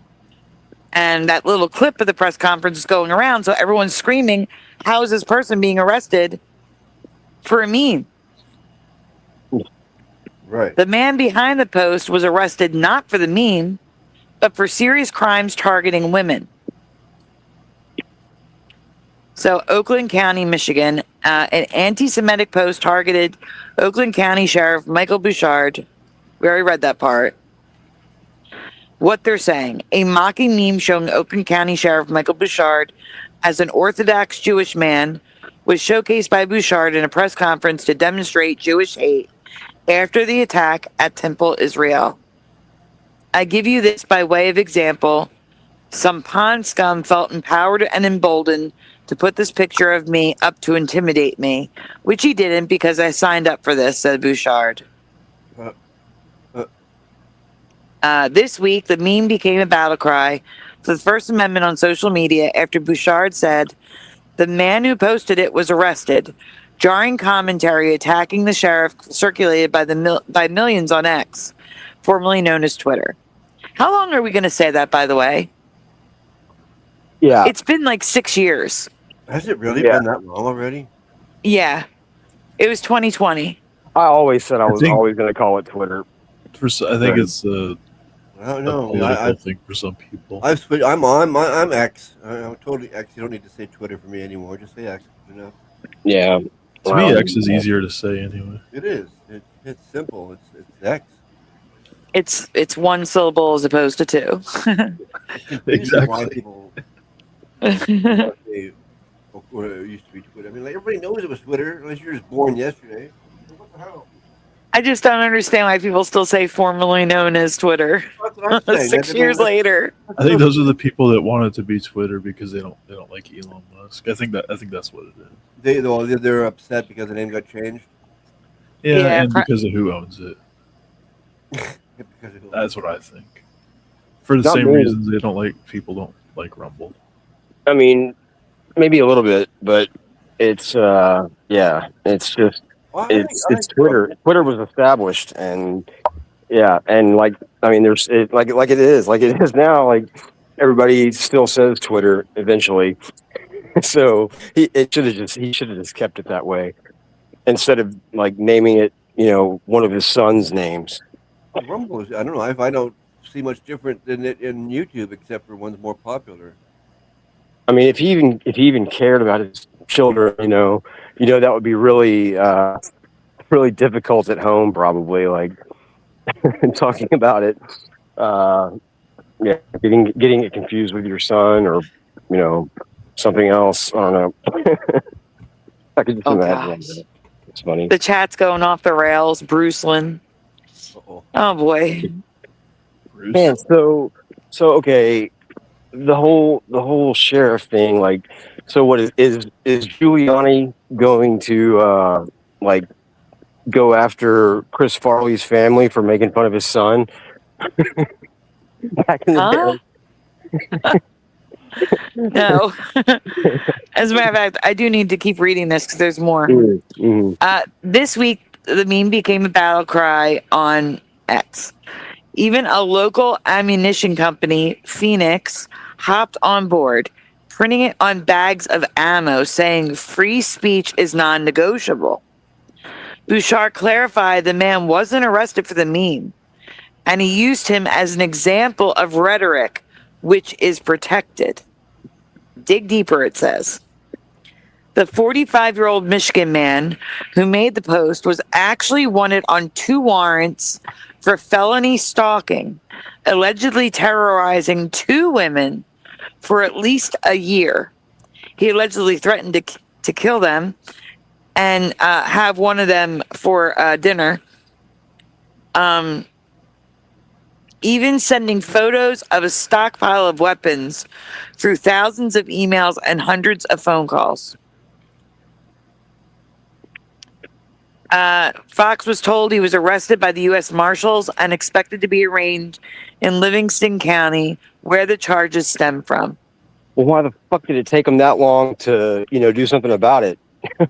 And that little clip of the press conference is going around, so everyone's screaming, how is this person being arrested for a meme? Right. The man behind the post was arrested not for the meme, but for serious crimes targeting women. So Oakland County, Michigan, an anti-Semitic post targeted Oakland County Sheriff Michael Bouchard. We already read that part. What they're saying, a mocking meme showing Oakland County Sheriff Michael Bouchard as an Orthodox Jewish man was showcased by Bouchard in a press conference to demonstrate Jewish hate after the attack at Temple Israel. I give you this by way of example. Some pond scum felt empowered and emboldened to put this picture of me up to intimidate me, which he didn't because I signed up for this, said Bouchard. This week, the meme became a battle cry for the First Amendment on social media after Bouchard said the man who posted it was arrested. Jarring commentary attacking the sheriff circulated by millions on X, formerly known as Twitter. How long are we going to say that, by the way? Yeah. It's been like 6 years. Has it really Yeah. been that long already? Yeah. It was 2020. I always said I was think- always going to call it Twitter. I think it's a I don't a know. political thing for some people. I've switched. I'm X. I'm totally X. You don't need to say Twitter for me anymore. Just say X. You know, Yeah. To me, X is easier to say anyway. it is. It's simple. It's X. It's one syllable as opposed to two. It's confusing why people say what it used to be Twitter. I mean, like everybody knows it was Twitter unless you're just born yesterday. What the hell? I just don't understand why people still say formerly known as Twitter That's what I'm saying. 6 years later. I think those are the people that want it to be Twitter because they don't like Elon Musk. I think that's what it is. They're upset because the name got changed. Yeah, Yeah, and because of who owns it. Because of That's what I think. For the Not same me. reasons people don't like Rumble. I mean, maybe a little bit, but it's it's just Well, it's Twitter. Twitter was established, and and like I mean, there's like it is now. Like everybody still says Twitter eventually, so he should have just kept it that way instead of like naming it, one of his son's names. Rumble is, I don't know. I don't see much different than it in YouTube, except for one's more popular. I mean, if he even cared about his children, that would be really really difficult at home, probably. Like talking about it, getting it confused with your son or something else. I don't know. I could just imagine. Gosh. It's funny. The chat's going off the rails. Bruce Lynn. Uh-oh. Oh boy. Bruce. Man, so okay, the whole sheriff thing, like, so what is Giuliani going to like go after Chris Farley's family for making fun of his son back in the day? No. As a matter of fact, I do need to keep reading this because there's more. Mm-hmm. This week, the meme became a battle cry on X. Even a local ammunition company, Phoenix, hopped on board, printing it on bags of ammo, saying free speech is non-negotiable. Bouchard clarified the man wasn't arrested for the meme, and he used him as an example of rhetoric, which is protected. Dig deeper, it says. The 45-year-old Michigan man who made the post was actually wanted on 2 warrants for felony stalking, allegedly terrorizing 2 women for at least a year. He allegedly threatened to kill them and have one of them for dinner. Even sending photos of a stockpile of weapons through thousands of emails and hundreds of phone calls. Fox was told he was arrested by the U.S. Marshals and expected to be arraigned in Livingston County, where the charges stem from. Well, why the fuck did it take them that long to, do something about it?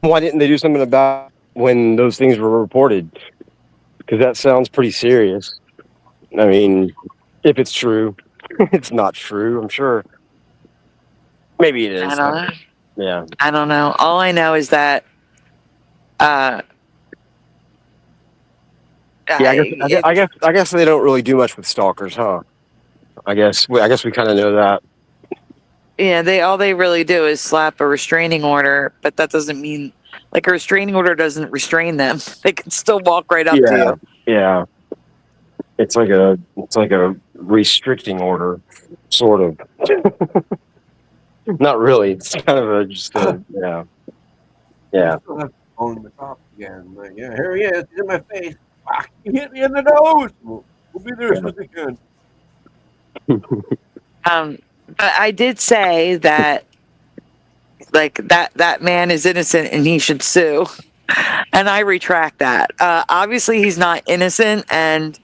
Why didn't they do something about it when those things were reported? Because that sounds pretty serious. I mean, if it's true, it's not true, I'm sure. Maybe it is. I don't know. Yeah. I don't know. All I know is that I guess they don't really do much with stalkers, huh? I guess we kind of know that. Yeah, all they really do is slap a restraining order, but that doesn't mean, like, a restraining order doesn't restrain them. They can still walk right up to you. Yeah. It's like a restricting order, sort of. Not really. It's kind of yeah. I still have to phone the cop again. Like, yeah, here he is. He's in my face. Fuck, he hit me in the nose. We'll be there as soon as we can. But I did say that, like, that man is innocent and he should sue, and I retract that. Obviously, he's not innocent, and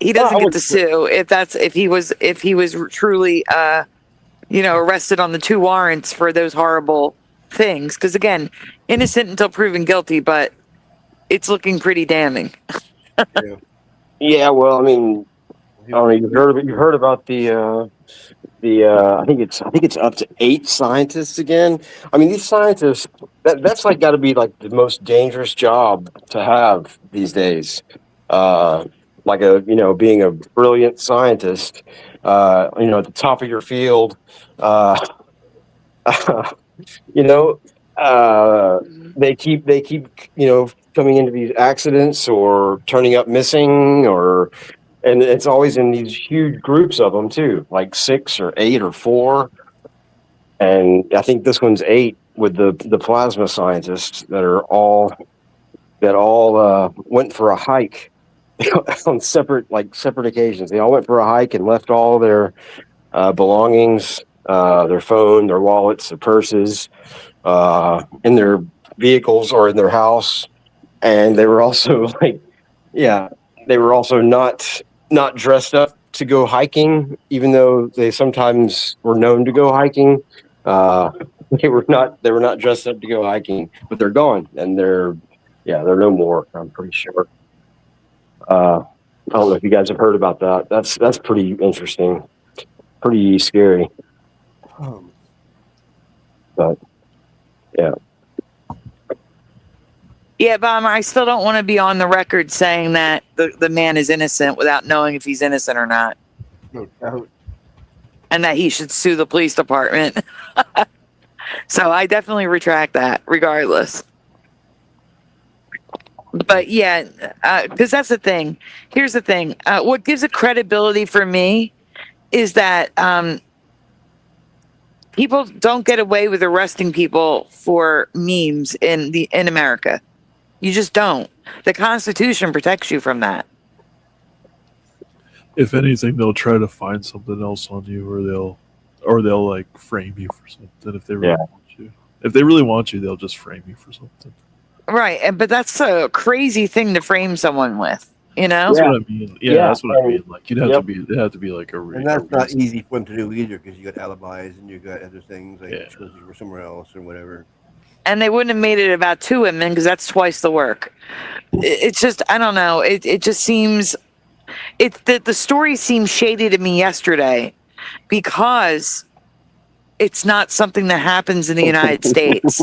he doesn't get to sue if he was truly arrested on the 2 warrants for those horrible things. Because again, innocent until proven guilty, but it's looking pretty damning. Yeah. Well, I mean, you've heard about the I think it's up to 8 scientists again. I mean, these scientists, that's like got to be like the most dangerous job to have these days. Like being a brilliant scientist, at the top of your field, they keep coming into these accidents or turning up missing, and it's always in these huge groups of them too, like 6 or 8 or 4. And I think this one's 8 with the plasma scientists that are all that all went for a hike on separate occasions. They all went for a hike and left all their belongings, their phone, their wallets, their purses, in their vehicles or in their house. And they were also they were also not dressed up to go hiking, even though they sometimes were known to go hiking. They were not dressed up to go hiking, but they're gone, and they're no more. I'm pretty sure. I don't know if you guys have heard about that. That's pretty interesting, pretty scary. But yeah. Yeah, but I still don't want to be on the record saying that the man is innocent without knowing if he's innocent or not. No doubt. And that he should sue the police department. So I definitely retract that regardless. But yeah, because that's the thing. Here's the thing. What gives it credibility for me is that people don't get away with arresting people for memes in America. You just don't. The Constitution protects you from that. If anything, they'll try to find something else on you, or they'll like frame you for something if they really want you. If they really want you, they'll just frame you for something. Right, but that's a crazy thing to frame someone with, you know? That's what I mean. Yeah, that's what I mean. Like it'd have to be like a and that's not easy for them to do either, because you got alibis and you got other things like shows you were somewhere else or whatever. And they wouldn't have made it about two women because that's twice the work. It's just, I don't know. It just seems, the story seemed shady to me yesterday because it's not something that happens in the United States.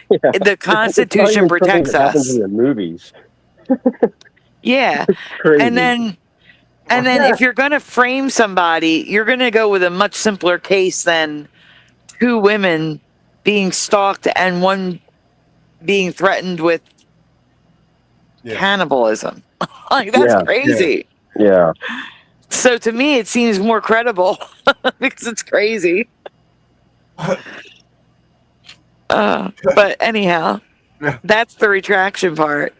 The Constitution protects us. Happens in the movies. Yeah. And then if you're going to frame somebody, you're going to go with a much simpler case than two women being stalked and one being threatened with cannibalism. Like, that's crazy. Yeah. So to me, it seems more credible because it's crazy. But anyhow, that's the retraction part.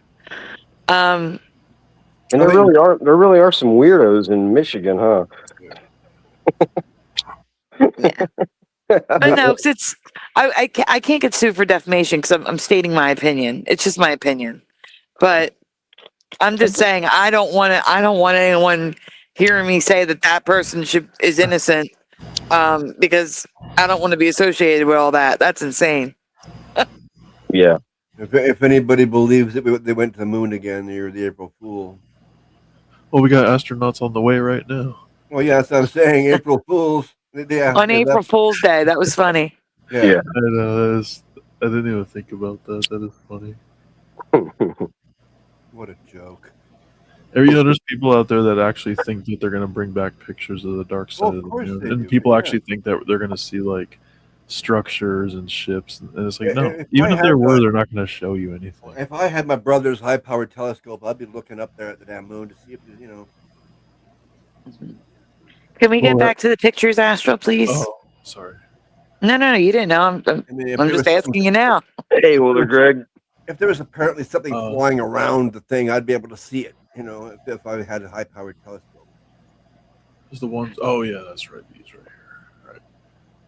And there really are some weirdos in Michigan, huh? Yeah. But no, because it's I can't get sued for defamation because I'm stating my opinion. It's just my opinion. But I'm just saying I don't want anyone hearing me say that person is innocent, because I don't want to be associated with all that. That's insane. Yeah. If anybody believes that they went to the moon again, you're the April Fool. Well, we got astronauts on the way right now. Well, yeah, that's what I'm saying. April Fools. Yeah, on April Fool's Day. That was funny. Yeah. I know. I didn't even think about that. That is funny. What a joke. You know, there's people out there that actually think that they're going to bring back pictures of the dark side of the moon. And people actually think that they're going to see, like, structures and ships. And it's like, no. Even if there were, they're not going to show you anything. If I had my brother's high-powered telescope, I'd be looking up there at the damn moon to see if, you know. Can we get back to the pictures, Astro, please? Oh, sorry. No, you didn't know. I'm just asking you now. Hey, Wilder Greg. If there was apparently something flying around the thing, I'd be able to see it, you know, if I had a high-powered telescope. There's the ones. Oh, yeah, that's right. These right here. Right.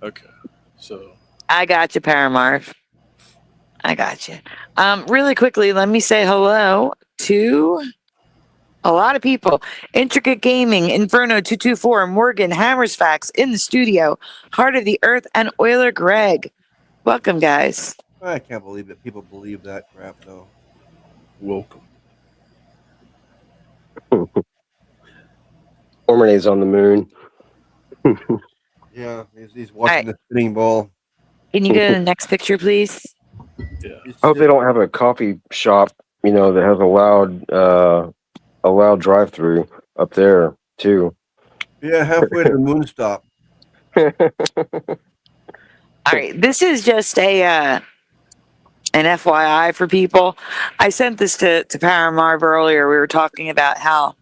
Okay. So. I got you, Paramarv. I got you. Really quickly, let me say hello to a lot of people. Intricate Gaming, Inferno 224, Morgan, Hammersfax in the studio, Heart of the Earth, and Euler Greg. Welcome, guys. I can't believe that people believe that crap, though. Welcome. Ormane's on the moon. Yeah, he's watching the spinning ball. Can you go to the next picture, please? Yeah. I hope they don't have a coffee shop, you know, that has a loud drive-through up there too. Yeah, halfway to the moon stop. All right, this is just an FYI for people. I sent this to Paramarv earlier. We were talking about how,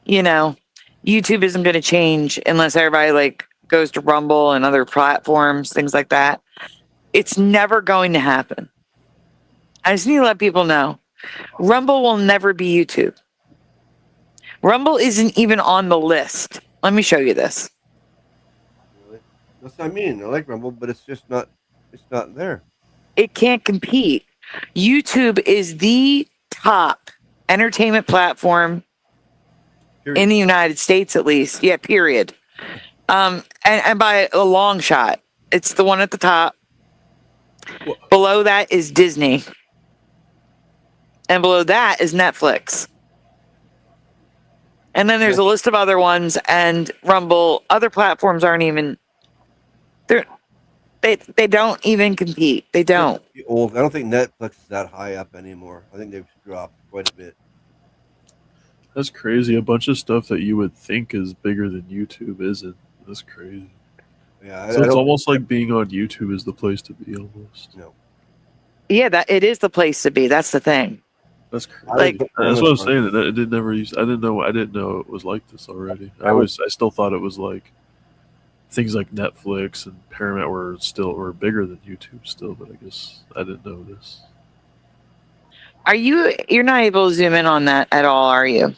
you know, YouTube isn't going to change unless everybody like goes to Rumble and other platforms, things like that. It's never going to happen. I just need to let people know. Rumble will never be YouTube. Rumble isn't even on the list. Let me show you this. Really? That's what I mean. I like Rumble, but it's just not. It's not there. It can't compete. YouTube is the top entertainment platform Period. in the United States, at least. Yeah, period. And by a long shot, it's the one at the top. Below that is Disney. And below that is Netflix. And then there's a list of other ones, and Rumble, other platforms aren't even, they don't even compete. They don't. Old. I don't think Netflix is that high up anymore. I think they've dropped quite a bit. That's crazy. A bunch of stuff that you would think is bigger than YouTube isn't. That's crazy. Yeah, So it's almost like being on YouTube is the place to be almost. No. Yeah, that it is the place to be. That's the thing. That's crazy. Like, That's what I'm saying. I didn't know it was like this already. I still thought it was like things like Netflix and Paramount were bigger than YouTube still, but I guess I didn't know this. You're not able to zoom in on that at all, are you?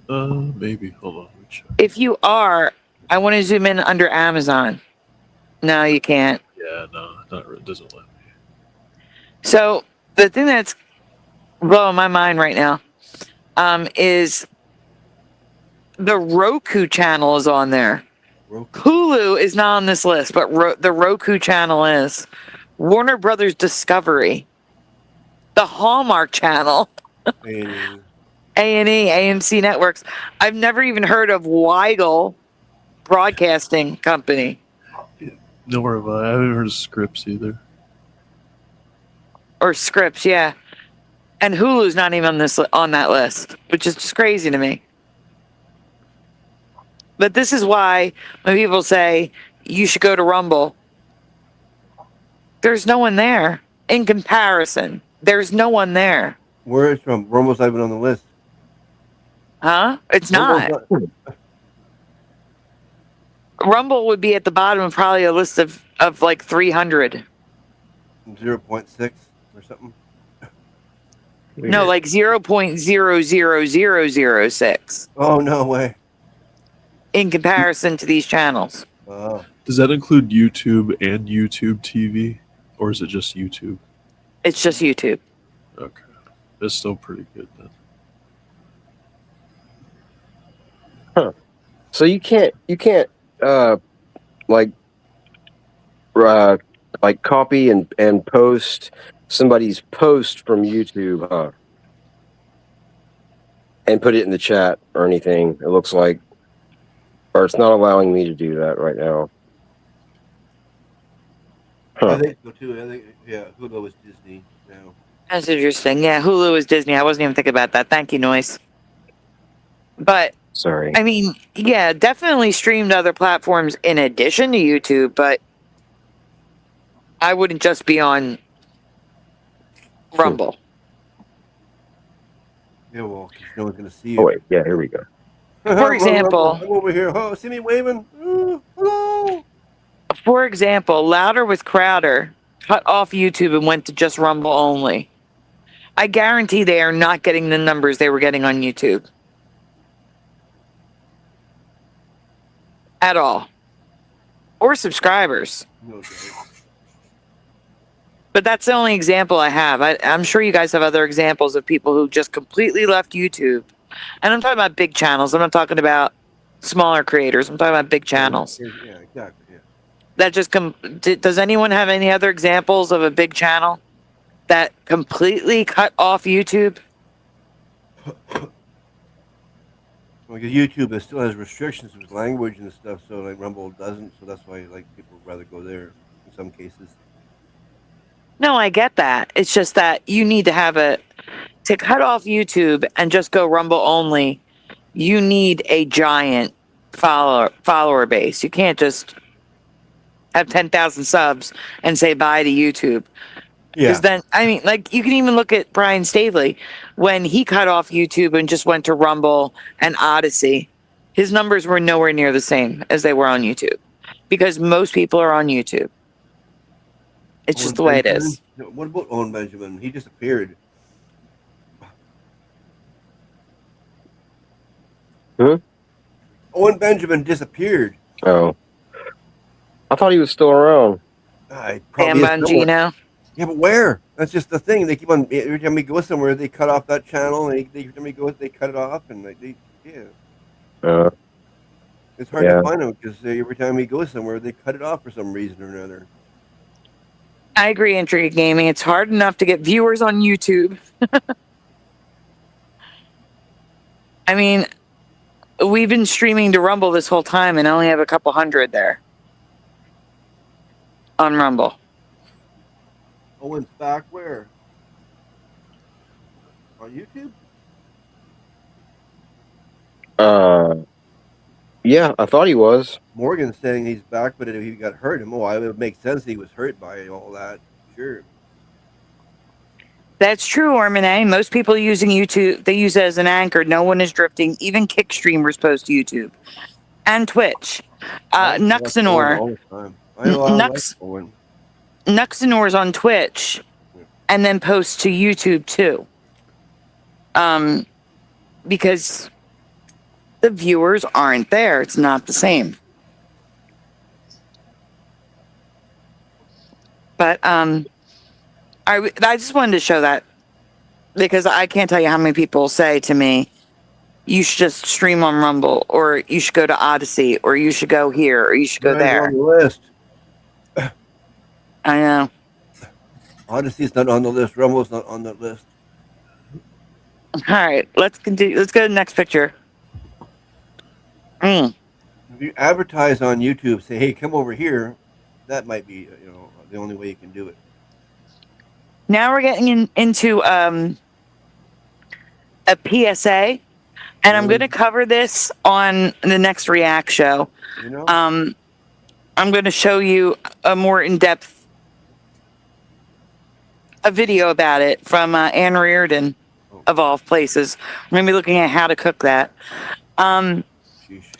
Maybe. Hold on. Let me check. If you are, I want to zoom in under Amazon. No, you can't. Yeah, no, it doesn't let me. So the thing that's blowing my mind right now is the Roku channel is on there. Hulu is not on this list, but the Roku channel is. Warner Brothers Discovery, the Hallmark Channel, A&E, AMC Networks. I've never even heard of Weigel Broadcasting Company. Nor have I. I haven't heard of Scripps either. Or Scripps, yeah. And Hulu's not even on that list, which is just crazy to me. But this is why when people say you should go to Rumble, there's no one there. In comparison, there's no one there. Where is from? Rumble's not even on the list. Huh? It's not. Rumble would be at the bottom of probably a list of like 300. 0.6 or something. No, like 0.00006 Oh, no way. in comparison to these channels. Does that include YouTube and YouTube TV? Or is it just YouTube? It's just YouTube. Okay. That's still pretty good then. Huh. So you can't like copy and post somebody's post from YouTube, huh? And put it in the chat or anything. It looks like, or it's not allowing me to do that right now. Huh. I think so too. I think Hulu was Disney now. That's interesting. Yeah, Hulu is Disney. I wasn't even thinking about that. Thank you, Noise. But Sorry. I mean, yeah, definitely streamed to other platforms in addition to YouTube, but I wouldn't just be on Rumble. Yeah, well, 'cause no one's gonna see you. Oh wait, yeah, here we go. For example, I'm over here. Oh, see me waving? Oh, hello. For example, Louder with Crowder cut off YouTube and went to just Rumble only. I guarantee they are not getting the numbers they were getting on YouTube. At all. Or subscribers. No doubt. But that's the only example I have. I'm sure you guys have other examples of people who just completely left YouTube. And I'm talking about big channels. I'm not talking about smaller creators. I'm talking about big channels. Yeah, exactly. Yeah. That just does anyone have any other examples of a big channel that completely cut off YouTube? Well, because YouTube still has restrictions with language and stuff, so like Rumble doesn't. So that's why like people would rather go there in some cases. No, I get that. It's just that you need to have to cut off YouTube and just go Rumble only. You need a giant follower base. You can't just have 10,000 subs and say bye to YouTube. Because then, I mean, like you can even look at Brian Stavely when he cut off YouTube and just went to Rumble and Odyssey. His numbers were nowhere near the same as they were on YouTube because most people are on YouTube. It's just the way it is. What about Owen Benjamin? He disappeared. Huh? Owen Benjamin disappeared. Oh, I thought he was still around. I Sam probably is somewhere. Bongino. Yeah, but where? That's just the thing. They keep on every time we go somewhere, they cut off that channel. And every time we go, they cut it off, and yeah. It's hard Yeah. to find them because every time we go somewhere, they cut it off for some reason or another. I agree, Intrigue Gaming. It's hard enough to get viewers on YouTube. I mean, we've been streaming to Rumble this whole time and only have a couple hundred there on Rumble. Owen's back where? On YouTube? Yeah, I thought he was. Morgan's saying he's back, but if he got hurt, it would make sense he was hurt by all that. Sure. That's true, Ormane. Most people using YouTube, they use it as an anchor. No one is drifting. Even kick streamers post to YouTube and Twitch. Nuxanor. Nuxanor's on Twitch and then posts to YouTube too. Because the viewers aren't there. It's not the same. But I just wanted to show that because I can't tell you how many people say to me, you should just stream on Rumble, or you should go to Odyssey, or you should go here, or you should go there. On the list. I know. Odyssey's not on the list. Rumble's not on the list. All right, let's continue. Let's go to the next picture. If you advertise on YouTube, say, "Hey, come over here," that might be, the only way you can do it. Now we're getting into a PSA, and I'm going to cover this on the next React show. I'm going to show you a more in-depth video about it from Anne Reardon, of all places. We're going to be looking at how to cook that.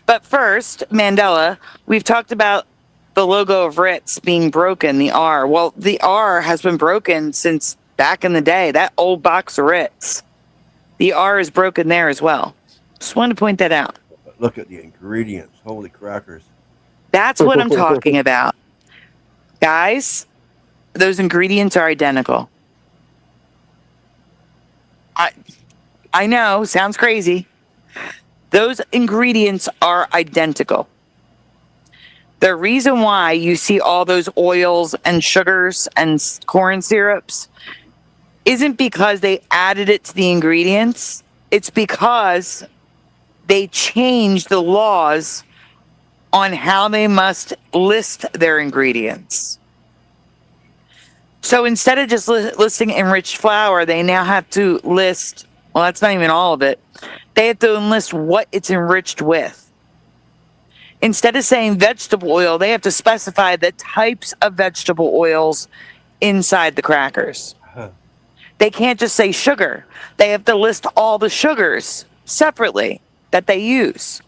But first, Mandela, we've talked about the logo of Ritz being broken, the R. Well, the R has been broken since back in the day. That old box of Ritz. The R is broken there as well. Just wanted to point that out. Look at the ingredients. Holy crackers. That's what I'm talking about. Guys, those ingredients are identical. I know, sounds crazy. Those ingredients are identical. The reason why you see all those oils and sugars and corn syrups isn't because they added it to the ingredients. It's because they changed the laws on how they must list their ingredients. So instead of just listing enriched flour, they now have to list, well, that's not even all of it. They have to enlist what it's enriched with. Instead of saying vegetable oil, they have to specify the types of vegetable oils inside the crackers. They can't just say sugar. They have to list all the sugars separately that they use.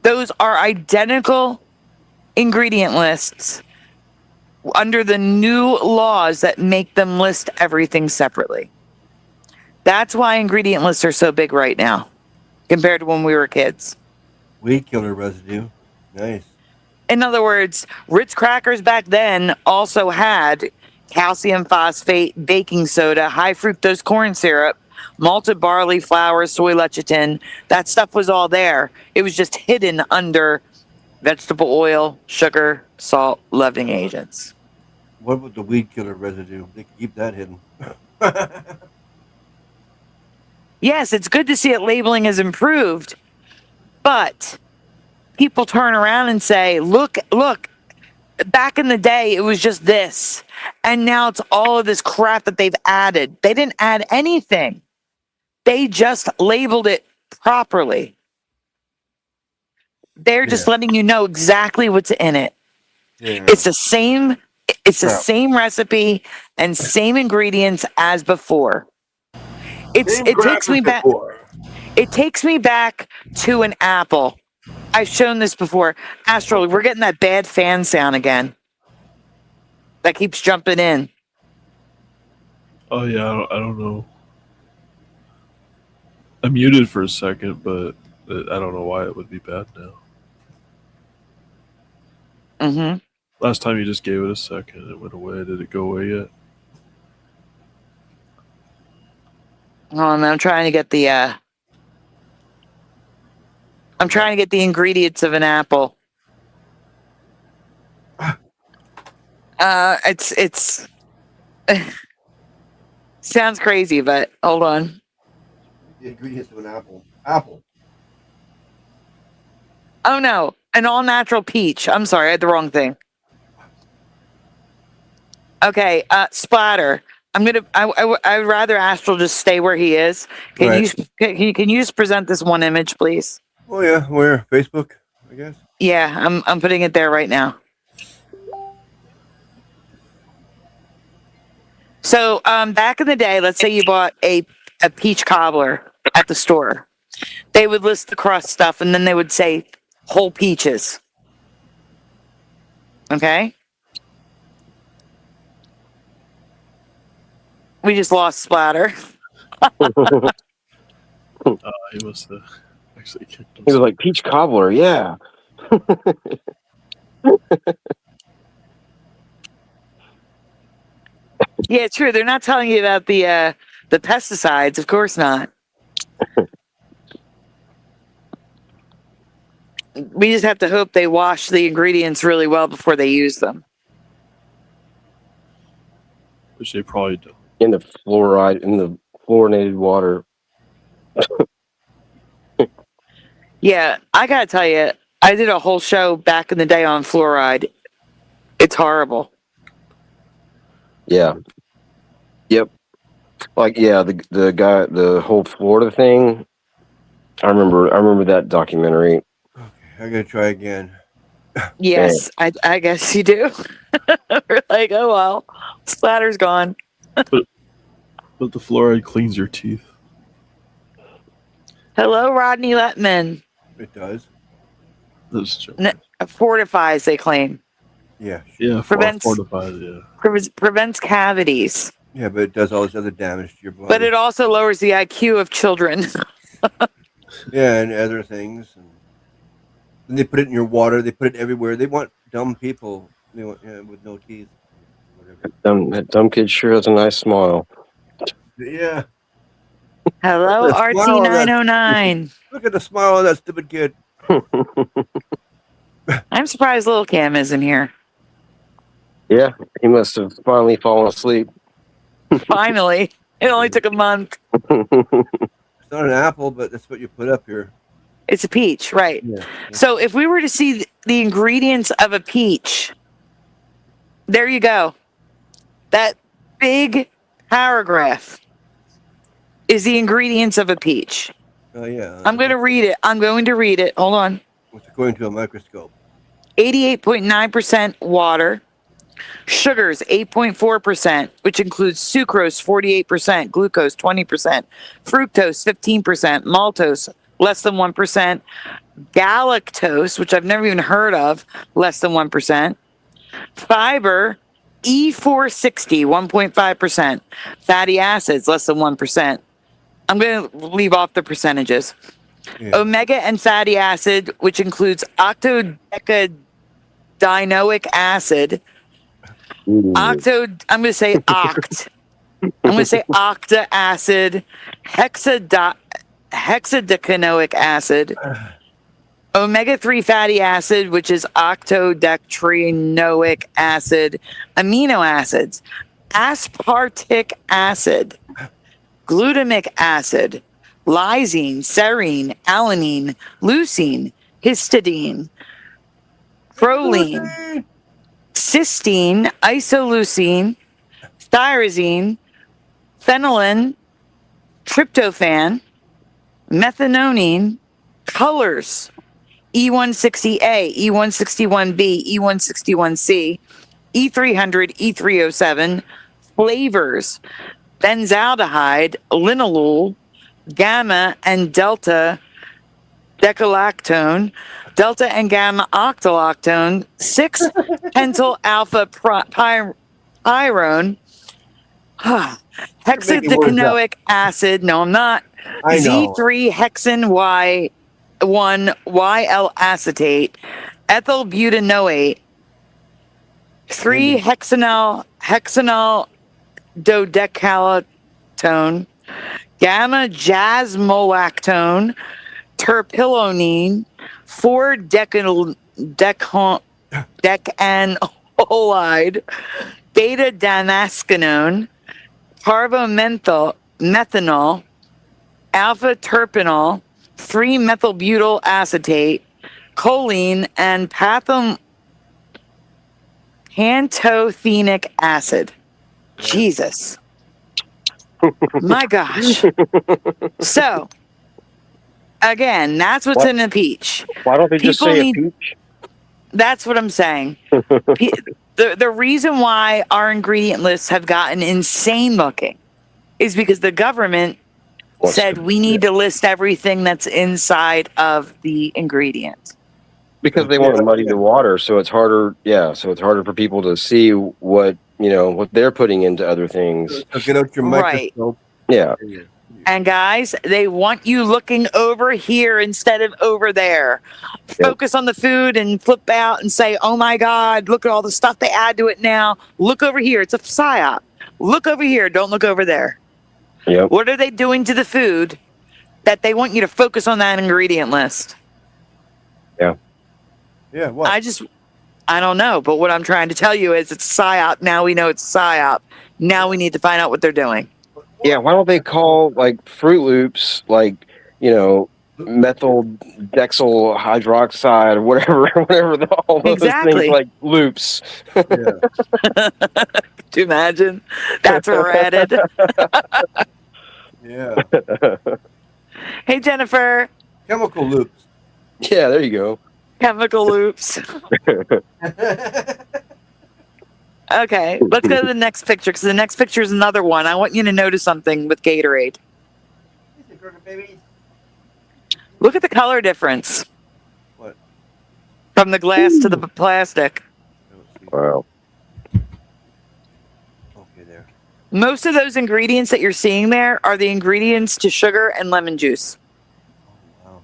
Those are identical ingredient lists under the new laws that make them list everything separately. That's why ingredient lists are so big right now compared to when we were kids. Weed killer residue. Nice. In other words, Ritz crackers back then also had calcium phosphate, baking soda, high fructose corn syrup, malted barley flour, soy lecithin. That stuff was all there. It was just hidden under vegetable oil, sugar, salt, leavening agents. What about the weed killer residue? They can keep that hidden. Yes, it's good to see it labeling has improved, but people turn around and say, look, back in the day, it was just this. And now it's all of this crap that they've added. They didn't add anything. They just labeled it properly. They're just letting you know exactly what's in it. Yeah. It's the same recipe and same ingredients as before. It takes me back. It takes me back to an apple. I've shown this before. Astral, we're getting that bad fan sound again. that keeps jumping in. Oh yeah, I don't know. I muted for a second, but I don't know why it would be bad now. Mm-hmm. Last time you just gave it a second, it went away. Did it go away yet? Oh, I'm trying to get the I'm trying to get the ingredients of an apple. It's sounds crazy, but hold on. The ingredients of an apple. Apple. Oh no, an all natural peach. I'm sorry, I had the wrong thing. Okay, splatter. I'd rather Astral just stay where he is. Can you just present this one image, please? Oh yeah, where? Facebook, I guess. Yeah, I'm putting it there right now. So back in the day, let's say you bought a peach cobbler at the store. They would list the crust stuff, and then they would say whole peaches. Okay? We just lost Splatter. He must have actually kicked him. He was like peach cobbler, yeah. Yeah, true. They're not telling you about the pesticides. Of course not. We just have to hope they wash the ingredients really well before they use them. Which they probably don't. In the fluorinated water. Yeah, I gotta tell you, I did a whole show back in the day on fluoride. It's horrible. Yeah. Yep. Like the guy, the whole Florida thing. I remember that documentary. Okay, I gotta try again. Yes, I guess you do. We're like, oh well, splatter's gone. But the fluoride cleans your teeth. Hello, Rodney Letman. It does. That's true. Fortifies, they claim. Yeah. Yeah, Prevents- fortified. Yeah. Prevents cavities. Yeah, but it does all this other damage to your body. But it also lowers the IQ of children. Yeah, and other things. And they put it in your water. They put it everywhere. They want dumb people. They want with no teeth. Whatever. That dumb kid sure has a nice smile. Yeah. Hello, Look at the smile on that- RT909. Look at the smile on that stupid kid. I'm surprised little Cam isn't here. Yeah, he must have finally fallen asleep. Finally. It only took a month. It's not an apple, but that's what you put up here. It's a peach, right. Yeah. So if we were to see the ingredients of a peach, there you go. That big paragraph is the ingredients of a peach. Oh, yeah. I'm going to read it. Hold on. What's according to a microscope? 88.9% water. Sugars, 8.4%, which includes sucrose, 48%, glucose, 20%, fructose, 15%, maltose, less than 1%, galactose, which I've never even heard of, less than 1%, fiber, E460, 1.5%, fatty acids, less than 1%. I'm going to leave off the percentages. Yeah. Omega and fatty acid, which includes octodecanoic acid, I'm going to say oct. I'm going to say octa acid, hexadecanoic acid, omega-3 fatty acid, which is octodecanoic acid, amino acids, aspartic acid, glutamic acid, lysine, serine, alanine, leucine, histidine, proline, cysteine, isoleucine, thyrazine, phenolin, tryptophan, methanonine, colors, E160A, E161B, E161C, E300, E307, flavors, benzaldehyde, linalool, gamma and delta decalactone, delta and gamma octalactone, 6-pentyl alpha iron, making words hexadecanoic acid. No, I'm not. I know. Z3 hexan Y1 YL acetate, ethyl butanoate, 3 hexanyl dodecalactone, gamma jasmolactone, terpilonine, 4 decanolide, beta damascenone, carbomethanol, alpha terpenol, 3 methylbutyl acetate, choline, and pantothenic acid. Jesus. My gosh. So, again, that's what's What? in a peach. Why don't they just People say need- a peach? That's what I'm saying. The reason why our ingredient lists have gotten insane looking is because the government What's said the- we need to list everything that's inside of the ingredient. Because they want to muddy the water, so it's harder. Yeah, so it's harder for people to see what what they're putting into other things. So get out your Right. microscope. Yeah, And guys, they want you looking over here instead of over there. Focus on the food and flip out and say, oh my God, look at all the stuff they add to it now. Look over here. It's a psyop. Look over here. Don't look over there. yep. What are they doing to the food that they want you to focus on that ingredient list? Yeah, what? I don't know. But what I'm trying to tell you is it's a psyop. Now we know it's a psyop. Now we need to find out what they're doing. Yeah, why don't they call like Fruit Loops methyl dexyl hydroxide or whatever all those Exactly. things like loops. Yeah. Could you imagine? That's where we're headed. Yeah. Hey, Jennifer. Chemical loops. Yeah, there you go. Chemical loops. Okay, let's go to the next picture because the next picture is another one. I want you to notice something with Gatorade. Look at the color difference. What? From the glass to the plastic. Wow. Okay, there. Most of those ingredients that you're seeing there are the ingredients to sugar and lemon juice. Oh,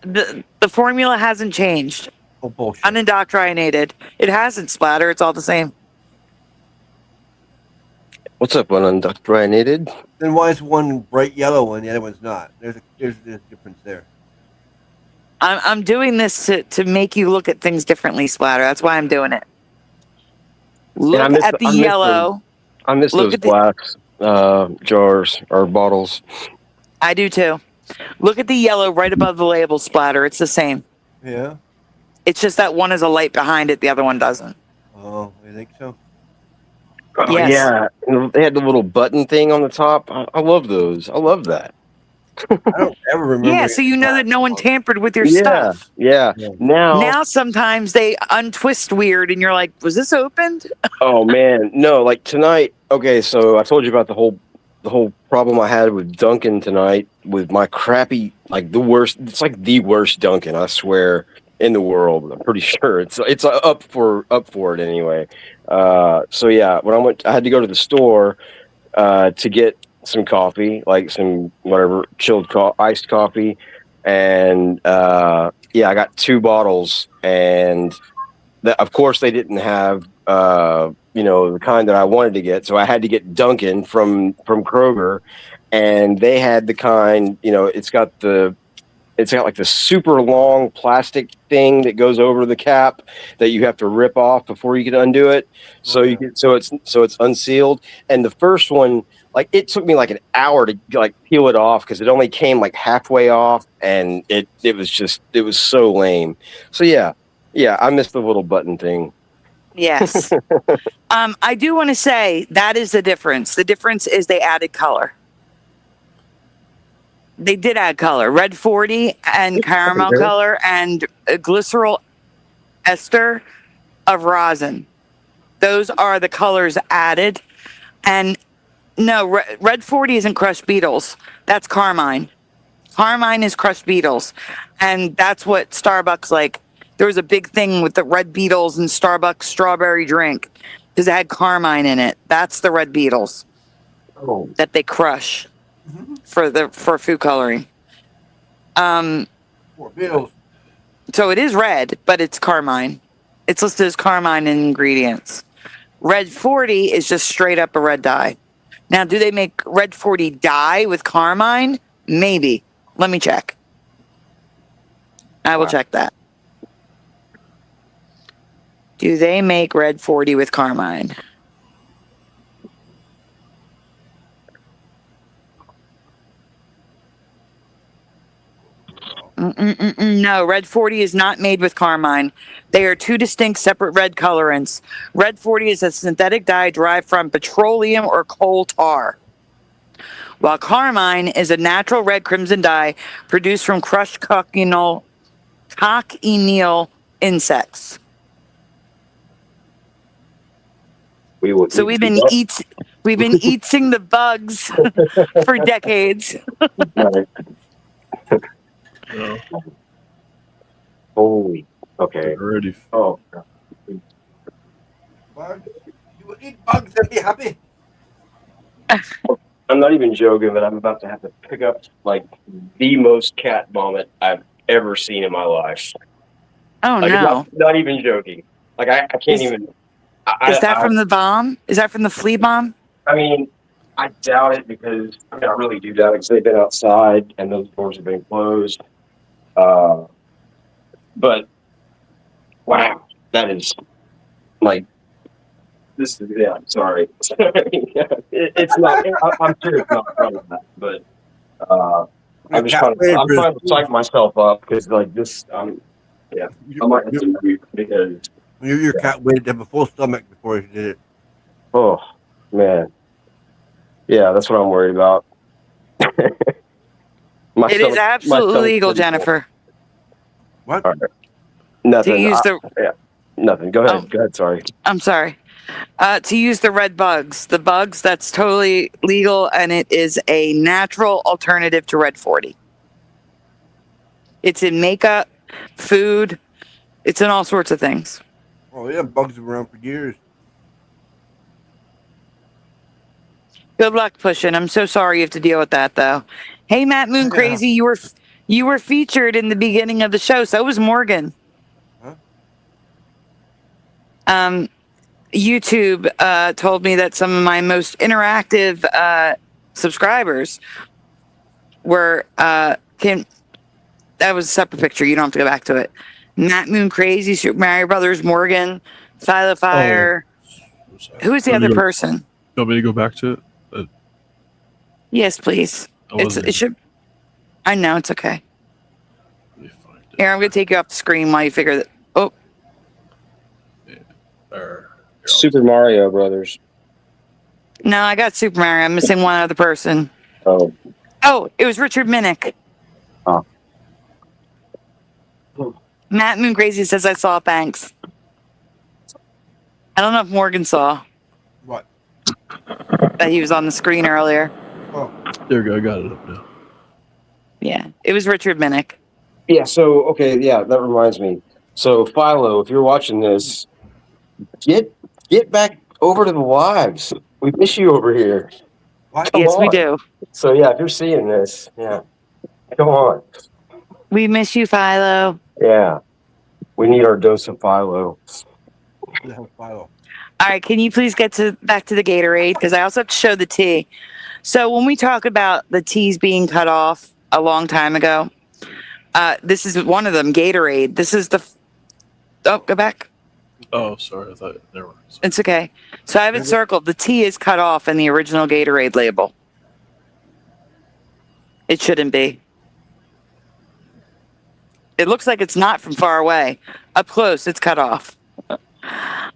wow. The formula hasn't changed. Oh, bullshit. Unindoctrinated. It hasn't, Splatter. It's all the same. What's up, unindoctrinated? Then why is one bright yellow and the other one's not? There's a difference there. I'm doing this to make you look at things differently, Splatter. That's why I'm doing it. Look I miss at the I miss yellow. I miss Look those at the- glass jars or bottles. I do too. Look at the yellow right above the label, Splatter. It's the same. Yeah. It's just that one has a light behind it, the other one doesn't. Oh, you think so? Oh, Yes. yeah. And they had the little button thing on the top. I love those. I love that. I don't ever remember. Yeah, so you know that no one tampered with your Yeah. stuff. Yeah. Yeah. Now sometimes they untwist weird and you're like, was this opened? Oh man, no! Like tonight. Okay, so I told you about the whole problem I had with Dunkin' tonight with my crappy, like the worst. It's like the worst Dunkin', I swear, in the world. I'm pretty sure it's up for it anyway. So yeah, when I had to go to the store to get some coffee, like some whatever chilled iced coffee, and yeah, I got 2 bottles, and of course they didn't have the kind that I wanted to get, so I had to get Dunkin' from Kroger, and they had the kind, it's got like the super long plastic thing that goes over the cap that you have to rip off before you can undo it. So it's unsealed. And the first one, like it took me like an hour to like peel it off because it only came like halfway off, and it was so lame. So yeah, I missed the little button thing. Yes. I do want to say that is the difference. The difference is they added color. They did add color. Red 40 and caramel color and glycerol ester of rosin. Those are the colors added. And no, Red 40 isn't crushed beetles. That's carmine. Carmine is crushed beetles. And that's what Starbucks There was a big thing with the Red Beetles and Starbucks strawberry drink because it had carmine in it. That's the Red Beetles Oh, that they crush for food coloring. $4 bills. So it is red, but it's carmine. It's listed as carmine in ingredients. Red 40 is just straight up a red dye. Now, do they make Red 40 dye with carmine? Maybe. Let me check. I will Wow. check that. Do they make Red 40 with carmine? No, Red 40 is not made with carmine. They are two distinct separate red colorants. Red 40 is a synthetic dye derived from petroleum or coal tar, while carmine is a natural red crimson dye produced from crushed cochineal insects. So we've been eating the bugs for decades. Right. No, Holy. Okay. they're already. Oh. Bugs. You will eat bugs and be happy. I'm not even joking, but I'm about to have to pick up like the most cat vomit I've ever seen in my life. Oh Like, no! not even joking. Like I can't even. Is that from the bomb? Is that from the flea bomb? I mean, I doubt it because I really do doubt it because they've been outside and those doors have been closed. But wow, that is like this is I'm sorry. It's not. I'm sure it's not part of that, but I'm trying to psych myself up because like this. Yeah, I might have to agree because Your cat waited to have a full stomach before he did it. oh man, yeah, that's what I'm worried about. It is absolutely legal, Jennifer. What? All right. Nothing. To use Nothing. Go ahead. Oh. Go ahead. Sorry. I'm sorry. To use the red bugs. The bugs, that's totally legal, and it is a natural alternative to Red 40. It's in makeup, food. It's in all sorts of things. Oh yeah, bugs have been around for years. Good luck pushing. I'm so sorry you have to deal with that, though. Hey, Matt Moon Crazy, you were featured in the beginning of the show. So was Morgan. Huh? YouTube told me that some of my most interactive subscribers were that was a separate picture. You don't have to go back to it. Matt Moon Crazy, Super Mario Brothers, Morgan, Philo Fire. Who is the other person? You want me to go back to it? Yes, please. It should. I know it's okay. Let me find it. Here, I'm gonna take you off the screen while you figure that. Oh, Super Mario Brothers. no, I got Super Mario. I'm missing one other person. Oh. Oh, it was Richard Minnick. Oh. Matt Moon Crazy says I saw. Thanks. I don't know if Morgan saw What? that he was on the screen earlier. Oh. There we go. I got it up now. Yeah, it was Richard Minnick. Yeah. So okay. Yeah, that reminds me. So Philo, if you're watching this, get back over to the lives. We miss you over here. What? Come Yes, we on. do. So yeah, if you're seeing this, yeah, come on. We miss you, Philo. Yeah, we need our dose of Philo. Who the hell's Philo? All right, can you please get back to the Gatorade? Because I also have to show the tea. So when we talk about the teas being cut off a long time ago, this is one of them, Gatorade. This is oh, go back. Oh, sorry. I thought never mind. Sorry. It's okay. So I have it circled. The T is cut off in the original Gatorade label. It shouldn't be. It looks like it's not from far away. Up close, it's cut off. All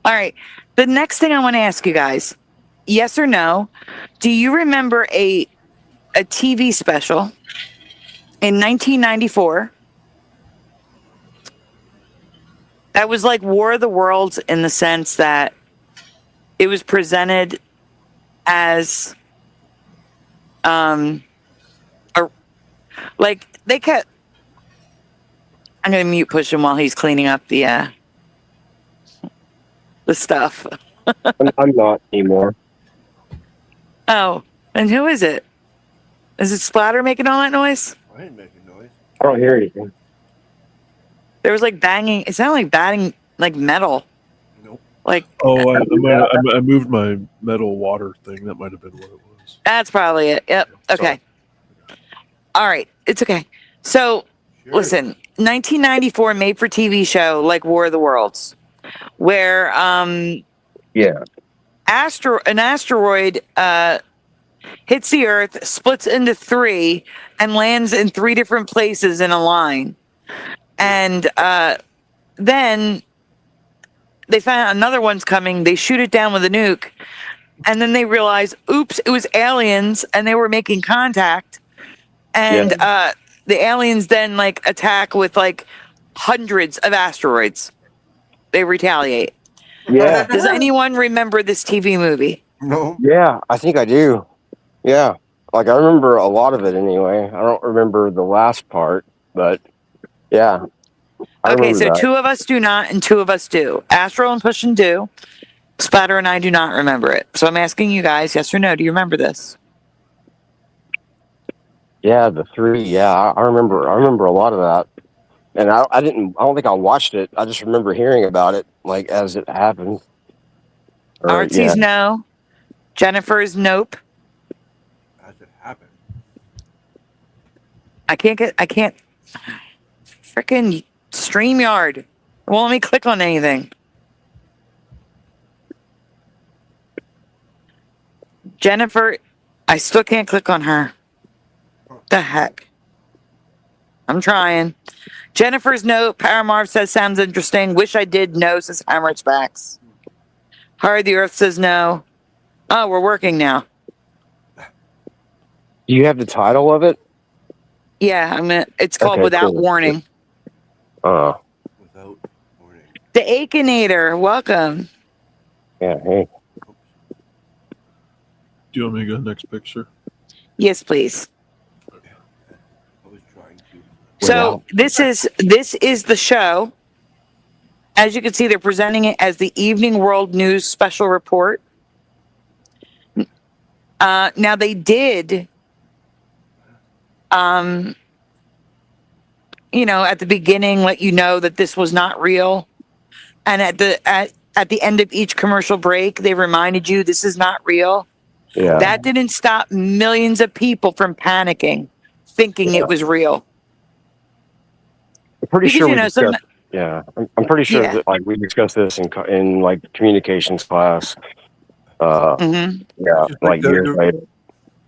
right. The next thing I want to ask you guys, yes or no, do you remember a TV special in 1994 that was like War of the Worlds in the sense that it was presented as like they kept I'm gonna mute push him while he's cleaning up the stuff. I'm not anymore. Oh, and who is it? Is it Splatter making all that noise? I didn't make a noise. I don't hear anything. There was like banging. It sounded like batting, like metal. Nope. Like Oh, I moved my metal water thing. That might have been what it was. that's probably it. Yep. Okay. All right. It's okay. So Sure. listen, 1994 made-for-TV show like War of the Worlds, where Yeah. an asteroid hits the Earth, splits into three, and lands in three different places in a line. And then they find out another one's coming. They shoot it down with a nuke. And then they realize, oops, it was aliens, and they were making contact. And the aliens then like attack with like hundreds of asteroids. They retaliate. Yeah. Does anyone remember this TV movie? No. Yeah, I think I do. Yeah. Like I remember a lot of it anyway. I don't remember the last part, but yeah. I Okay, remember so that. 2 of us do not, and 2 of us do. Astro and Push and do. Splatter and I do not remember it. So I'm asking you guys, yes or no, do you remember this? Yeah, the 3. Yeah, I remember a lot of that. And I don't think I watched it. I just remember hearing about it like as it happened. Artsy's no. Jennifer's nope. As it happened. I can't freaking StreamYard. It won't let me click on anything. Jennifer, I still can't click on her. The heck? I'm trying. Jennifer's note. Paramarv says sounds interesting. Wish I did no, says Hammer's backs. Heart of the Earth says no. Oh, we're working now. Do you have the title of it? Yeah, it's called Okay, Without cool. Warning. Without warning. The Akinator, welcome. Yeah, hey. Do you want me to go next picture? Yes, please. I was trying to. So this is the show. As you can see, they're presenting it as the Evening World News Special Report. Now they did, at the beginning, let you know that this was not real, and at the end of each commercial break, they reminded you this is not real. Yeah. That didn't stop millions of people from panicking, thinking it was real. I'm pretty Because, sure we some discussed. Yeah, I'm pretty sure Yeah. that like we discussed this in like communications class. mhm. Yeah, Just like the- years the- later.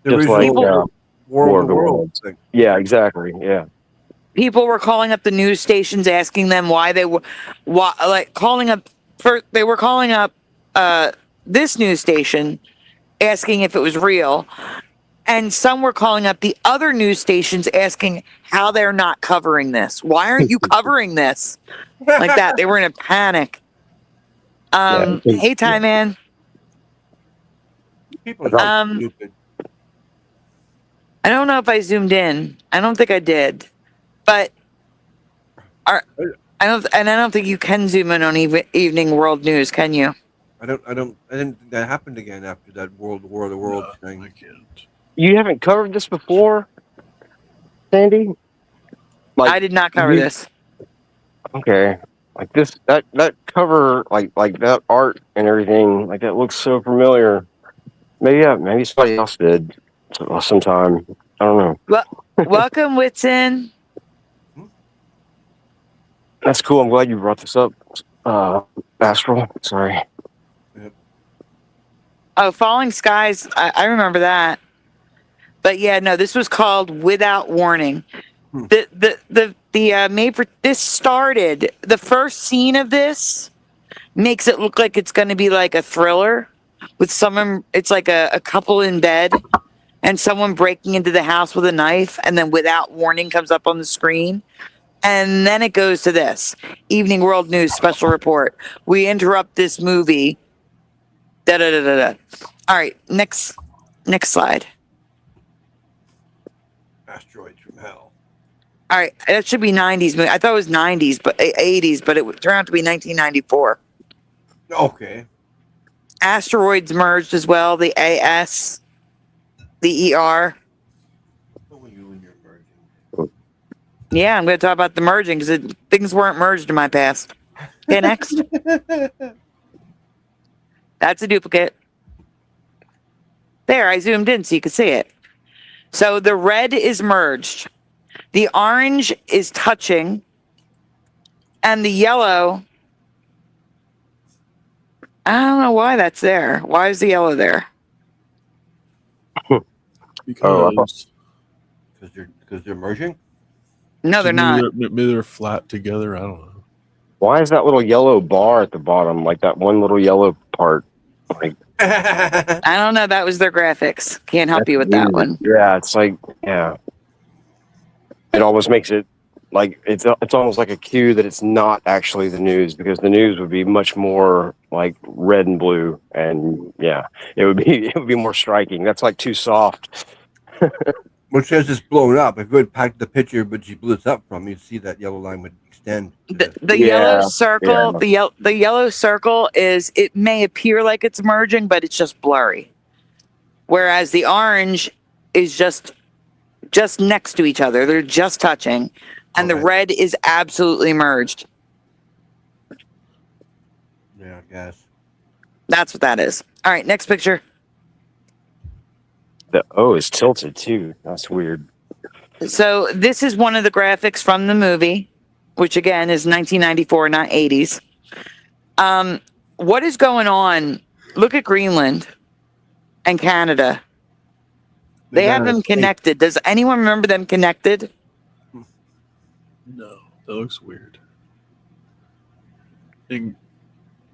The Just like original War of the Worlds thing. Yeah, exactly. Yeah. People were calling up the news stations asking them why they were, they were calling up this news station asking if it was real, and some were calling up the other news stations asking how they're not covering this. Why aren't you covering this? Like that. They were in a panic. Hey, Ty Man. People are Um, stupid. I don't know if I zoomed in. I don't think I did, but I don't think you can zoom in on Evening World News, can you? I didn't think that happened again after that War of the Worlds thing. I can't. You haven't covered this before, Sandy? Like, I did not cover this. Okay. Like that cover, like that art and everything, like that looks so familiar. Maybe somebody else did sometime. I don't know. Well, welcome, Whitson. That's cool. I'm glad you brought this up, Astral. Sorry. Oh, Falling Skies. I remember that. But yeah, no, this was called Without Warning. The made for this started. The first scene of this makes it look like it's going to be like a thriller with someone. It's like a couple in bed and someone breaking into the house with a knife, and then Without Warning comes up on the screen. And then it goes to this Evening World News Special Report. We interrupt this movie. Da da da da da. All right, next slide. Asteroids from hell. All right, that should be 90s movie. I thought it was 90s, but 80s, but it turned out to be 1994. Okay. Asteroids merged as well. The AS, the ER. What were you in your version? Yeah, I'm going to talk about the merging because things weren't merged in my past. Okay, next. That's a duplicate. There, I zoomed in so you could see it. So the red is merged. The orange is touching. And the yellow, I don't know why that's there. Why is the yellow there? Because Because they're merging. No, they're not. Maybe they're flat together. I don't know. Why is that little yellow bar at the bottom, like that one little yellow part? Like, I don't know. That was their graphics. Can't help that's you with that weird. one. Yeah, it's like, yeah. It almost makes it like it's almost like a cue that it's not actually the news, because the news would be much more like red and blue, and yeah, it would be more striking. That's like too soft. Which says it's blown up. If you would pack the picture, but you blew it up from, you'd see that yellow line would extend. The yellow circle, the yellow circle is, it may appear like it's merging, but it's just blurry. Whereas the orange is just next to each other. They're just touching. And the red is absolutely merged. Yeah, I guess. That's what that is. All right, next picture. The O is tilted too. That's weird. So this is one of the graphics from the movie, which again is 1994, not 80s. What is going on? Look at Greenland and Canada. They have them connected. Does anyone remember them connected? No, that looks weird. And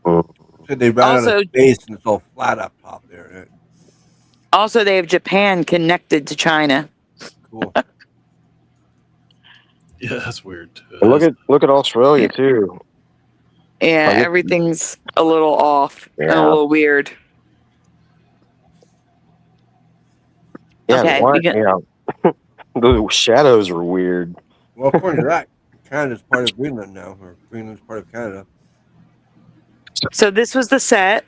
So they ran out Also- of space and it's all flat up top there. Right? Also, they have Japan connected to China. Cool. yeah, that's weird too. And look at Australia too. Yeah, Like it- everything's a little off and a Yeah. little weird. Yeah, Okay, why, we got- yeah. The shadows are weird. Well, according to that, Canada's part of Greenland now, or Greenland's part of Canada. So this was the set.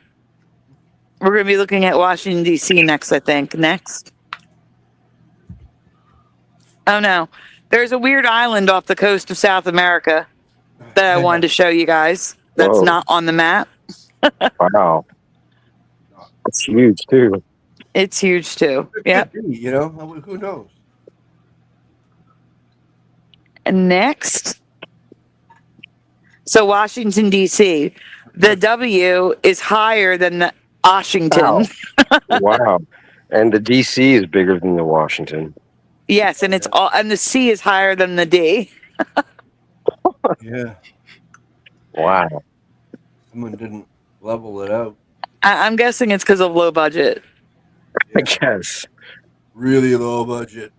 We're going to be looking at Washington, D.C. next, I think. Next. Oh, no. There's a weird island off the coast of South America that I wanted to show you guys. That's Whoa. not on the map. Wow, that's huge too. It's huge, too. Yeah. You know, who knows? And next. So Washington, D.C. The W is higher than the Washington. Wow. Wow, and the DC is bigger than the Washington. Yes, and it's all, and the C is higher than the D. Yeah. Wow. Someone didn't level it out. I'm guessing it's because of low budget. I guess. Really low budget.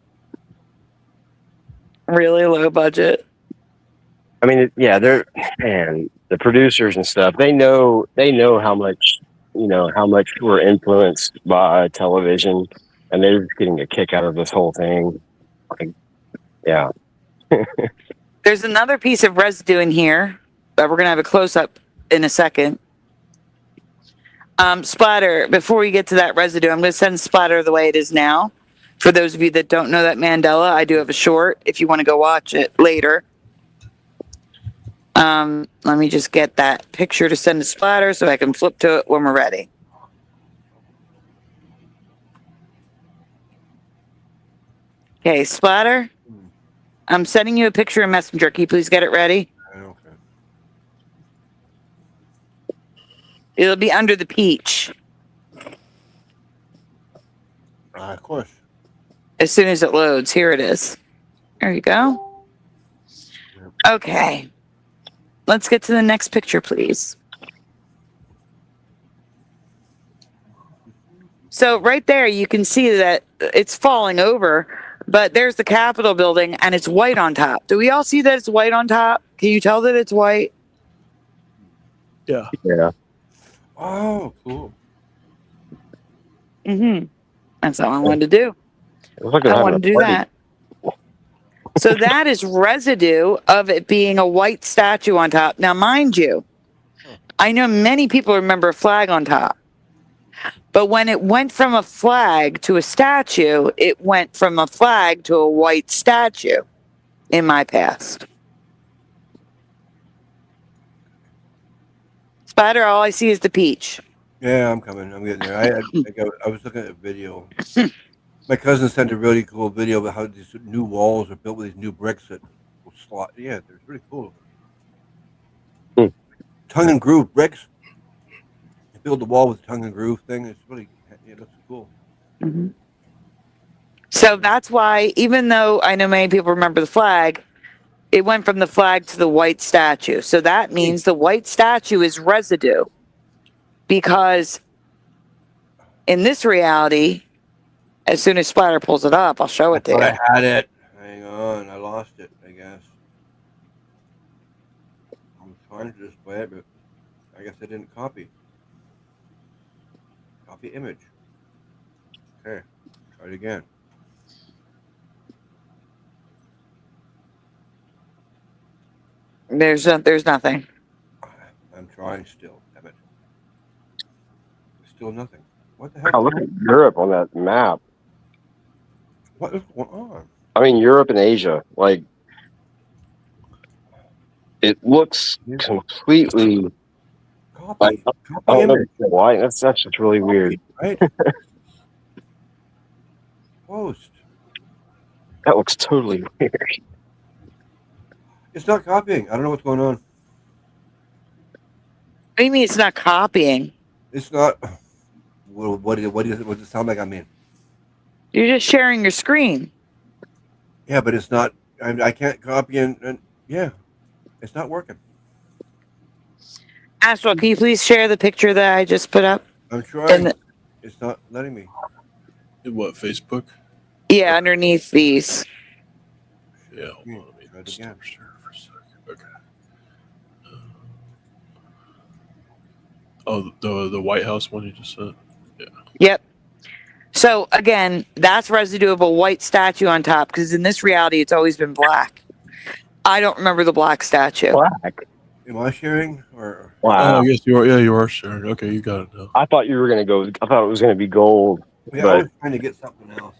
Really low budget. I mean, the producers and stuff, they know how much, how much we're influenced by television, and they're just getting a kick out of this whole thing. Like, yeah. There's another piece of residue in here that we're going to have a close up in a second. Splatter, before we get to that residue, I'm going to send Splatter the way it is now. For those of you that don't know that Mandela, I do have a short if you want to go watch it later. Let me just get that picture to send to Splatter so I can flip to it when we're ready. Okay, Splatter, I'm sending you a picture in Messenger. Can you please get it ready? Okay. It'll be under the peach Of course. as soon as it loads. Here it is. There you go. Okay. Let's get to the next picture, please. So right there, you can see that it's falling over, but there's the Capitol building and it's white on top. Do we all see that it's white on top? Can you tell that it's white? Yeah. Yeah. Oh, cool. Mm-hmm. That's all I wanted to do. It looks like I they're wanted to having do a party. that. So that is residue of it being a white statue on top. Now, mind you, I know many people remember a flag on top. But when it went from a flag to a statue, it went from a flag to a white statue in my past. Spider, all I see is the peach. Yeah, I'm coming. I'm getting there. I was looking at a video. My cousin sent a really cool video about how these new walls are built with these new bricks that will slot. Yeah, they're really cool. Hmm. Tongue and groove bricks. You build the wall with a tongue and groove thing. It's really, it looks cool. Mm-hmm. So that's why, even though I know many people remember the flag, it went from the flag to the white statue. So that means the white statue is residue. Because in this reality, as soon as Splatter pulls it up, I'll show it to you. I had it. Hang on, I lost it, I guess. I'm trying to display it, but I guess I didn't copy. Copy image. Okay, try it again. There's nothing. I'm trying still. Damn it. Still nothing. What the heck? Wow, look at Europe on that map. What is going on? I mean, Europe and Asia. Like, it looks completely. Copy. Like, I Copy don't know image. why. That's just really weird. Right? Post. That looks totally weird. It's not copying. I don't know what's going on. What do you mean it's not copying? It's not. What does it sound like? I mean, You're just sharing your screen. yeah, but it's not. I can't copy and yeah, it's not working. Astral, can you please share the picture that I just put up? I'm trying. And It's not letting me. What, Facebook? yeah, underneath these. Yeah, hold on. Let me Try it stop again. share for a second. Okay. Oh, the White House one you just said? Yep. So again, that's residue of a white statue on top, because in this reality, it's always been black. I don't remember the black statue. Black. Am I sharing or? Wow. Oh, yes, you are. Yeah, you are sharing. Okay, you got it now. I thought you were gonna go. I thought it was gonna be gold. Yeah, But- I was trying to get something else.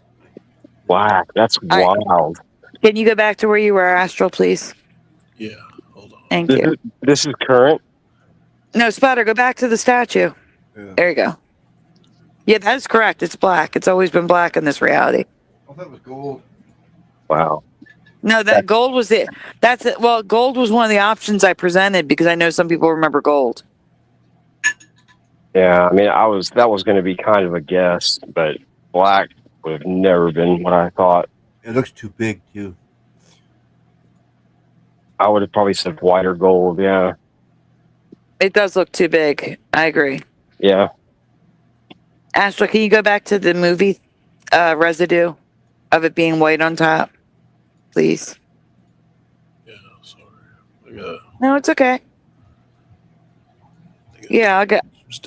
Black. That's right. wild. Can you go back to where you were, Astral, please? Yeah, hold on. Thank This you. this is current. No, Spider, go back to the statue. Yeah. There you go. Yeah, that is correct. It's black. It's always been black in this reality. I thought it was gold. Wow. No, that gold was it. That's it. Well, gold was one of the options I presented because I know some people remember gold. Yeah. I mean, that was gonna be kind of a guess, but black would have never been what I thought. It looks too big too. I would have probably said white or gold. Yeah. It does look too big. I agree. Yeah. Astral, can you go back to the movie residue of it being white on top, please? Yeah, sorry. I got No, it's okay. Yeah,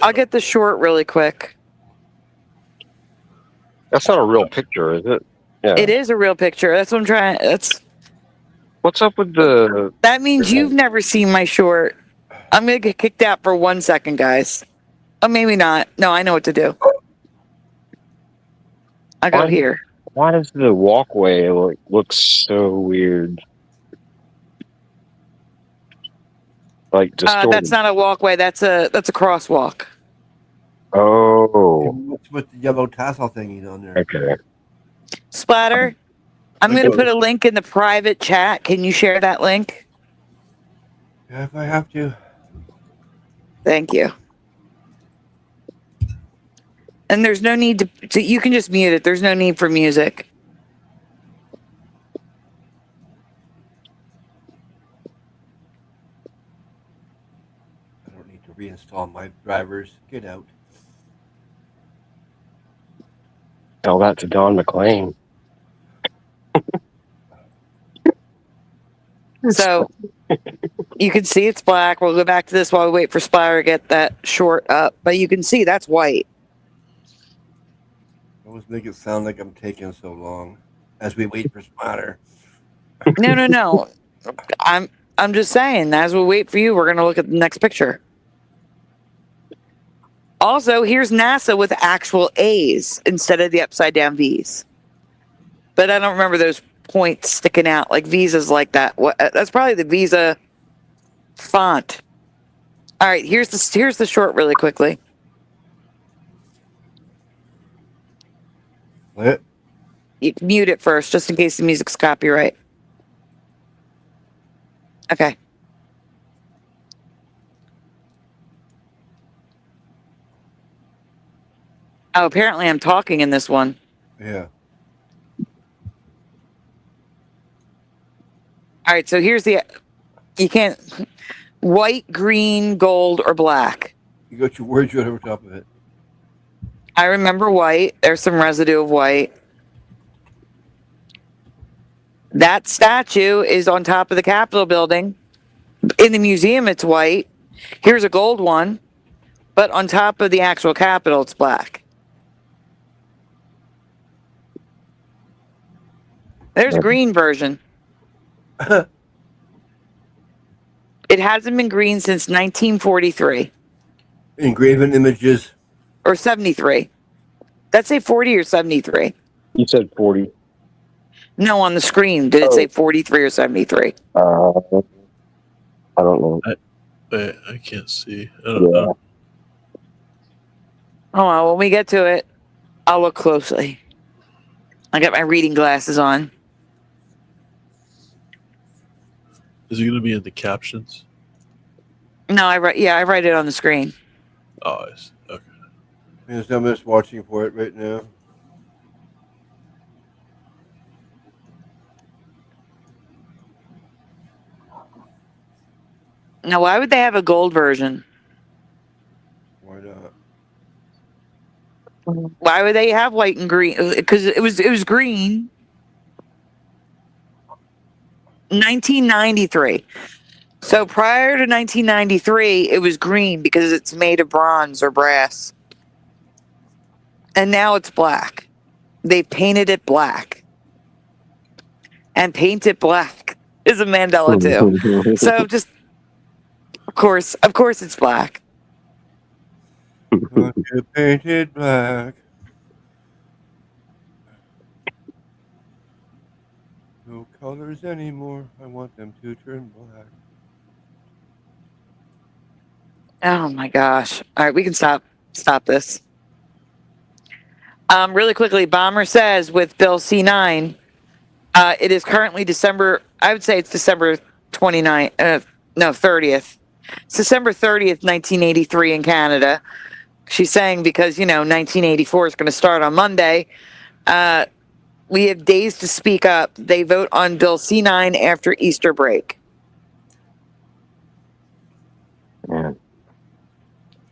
I'll get the short really quick. That's not a real picture, is it? Yeah. It is a real picture. That's what I'm trying. What's up with the? That means you've never seen my short. I'm gonna get kicked out for 1 second, guys. Oh, maybe not. No, I know what to do. I go Why- here. Why does the walkway look so weird? Like distorted. That's not a walkway. That's a crosswalk. Oh. What's with the yellow tassel thingy on there? Okay. Splatter. I'm gonna put a link in the private chat. Can you share that link? Yeah, if I have to. Thank you. And there's no need to you can just mute it. There's no need for music. I don't need to reinstall my drivers. Get out. Tell that to Don McLean. So you can see it's black. We'll go back to this while we wait for Spire to get that short up. But you can see that's white. Always make it sound like I'm taking so long as we wait for Splatter. No. I'm just saying, as we wait for you, we're gonna look at the next picture. Also, here's NASA with actual A's instead of the upside down V's. But I don't remember those points sticking out like Visa's like that. What? That's probably the Visa font. All right, here's the short really quickly. What? You mute it first, just in case the music's copyright. Okay. Oh, apparently I'm talking in this one. Yeah. All right, so here's you can't, white, green, gold, or black. You got your words right over top of it. I remember white. There's some residue of white. That statue is on top of the Capitol building. In the museum, it's white. Here's a gold one, but on top of the actual Capitol, it's black. There's a green version. It hasn't been green since 1943 Engraven images. or 73. That's say 40 or 73. You said 40. No, on the screen, did it say 43 or 73? I don't know. I can't see. I don't know. Oh, well, when we get to it, I'll look closely. I got my reading glasses on. Is it going to be in the captions? No, I write it on the screen. Oh, I see. Okay. Yes, I'm just watching for it right now. Now, why would they have a gold version? Why not? Why would they have white and green? Because it was green. 1993. So prior to 1993, it was green because it's made of bronze or brass. And now it's black. They painted it black. And paint it black is a Mandela too. So just, of course it's black. Want you painted black. No colors anymore. I want them to turn black. Oh my gosh. All right, we can stop this. Really quickly, Bomber says with Bill C9, it is currently December, I would say it's December 30th. It's December 30th, 1983 in Canada. She's saying because, 1984 is going to start on Monday. We have days to speak up. They vote on Bill C9 after Easter break. Yeah.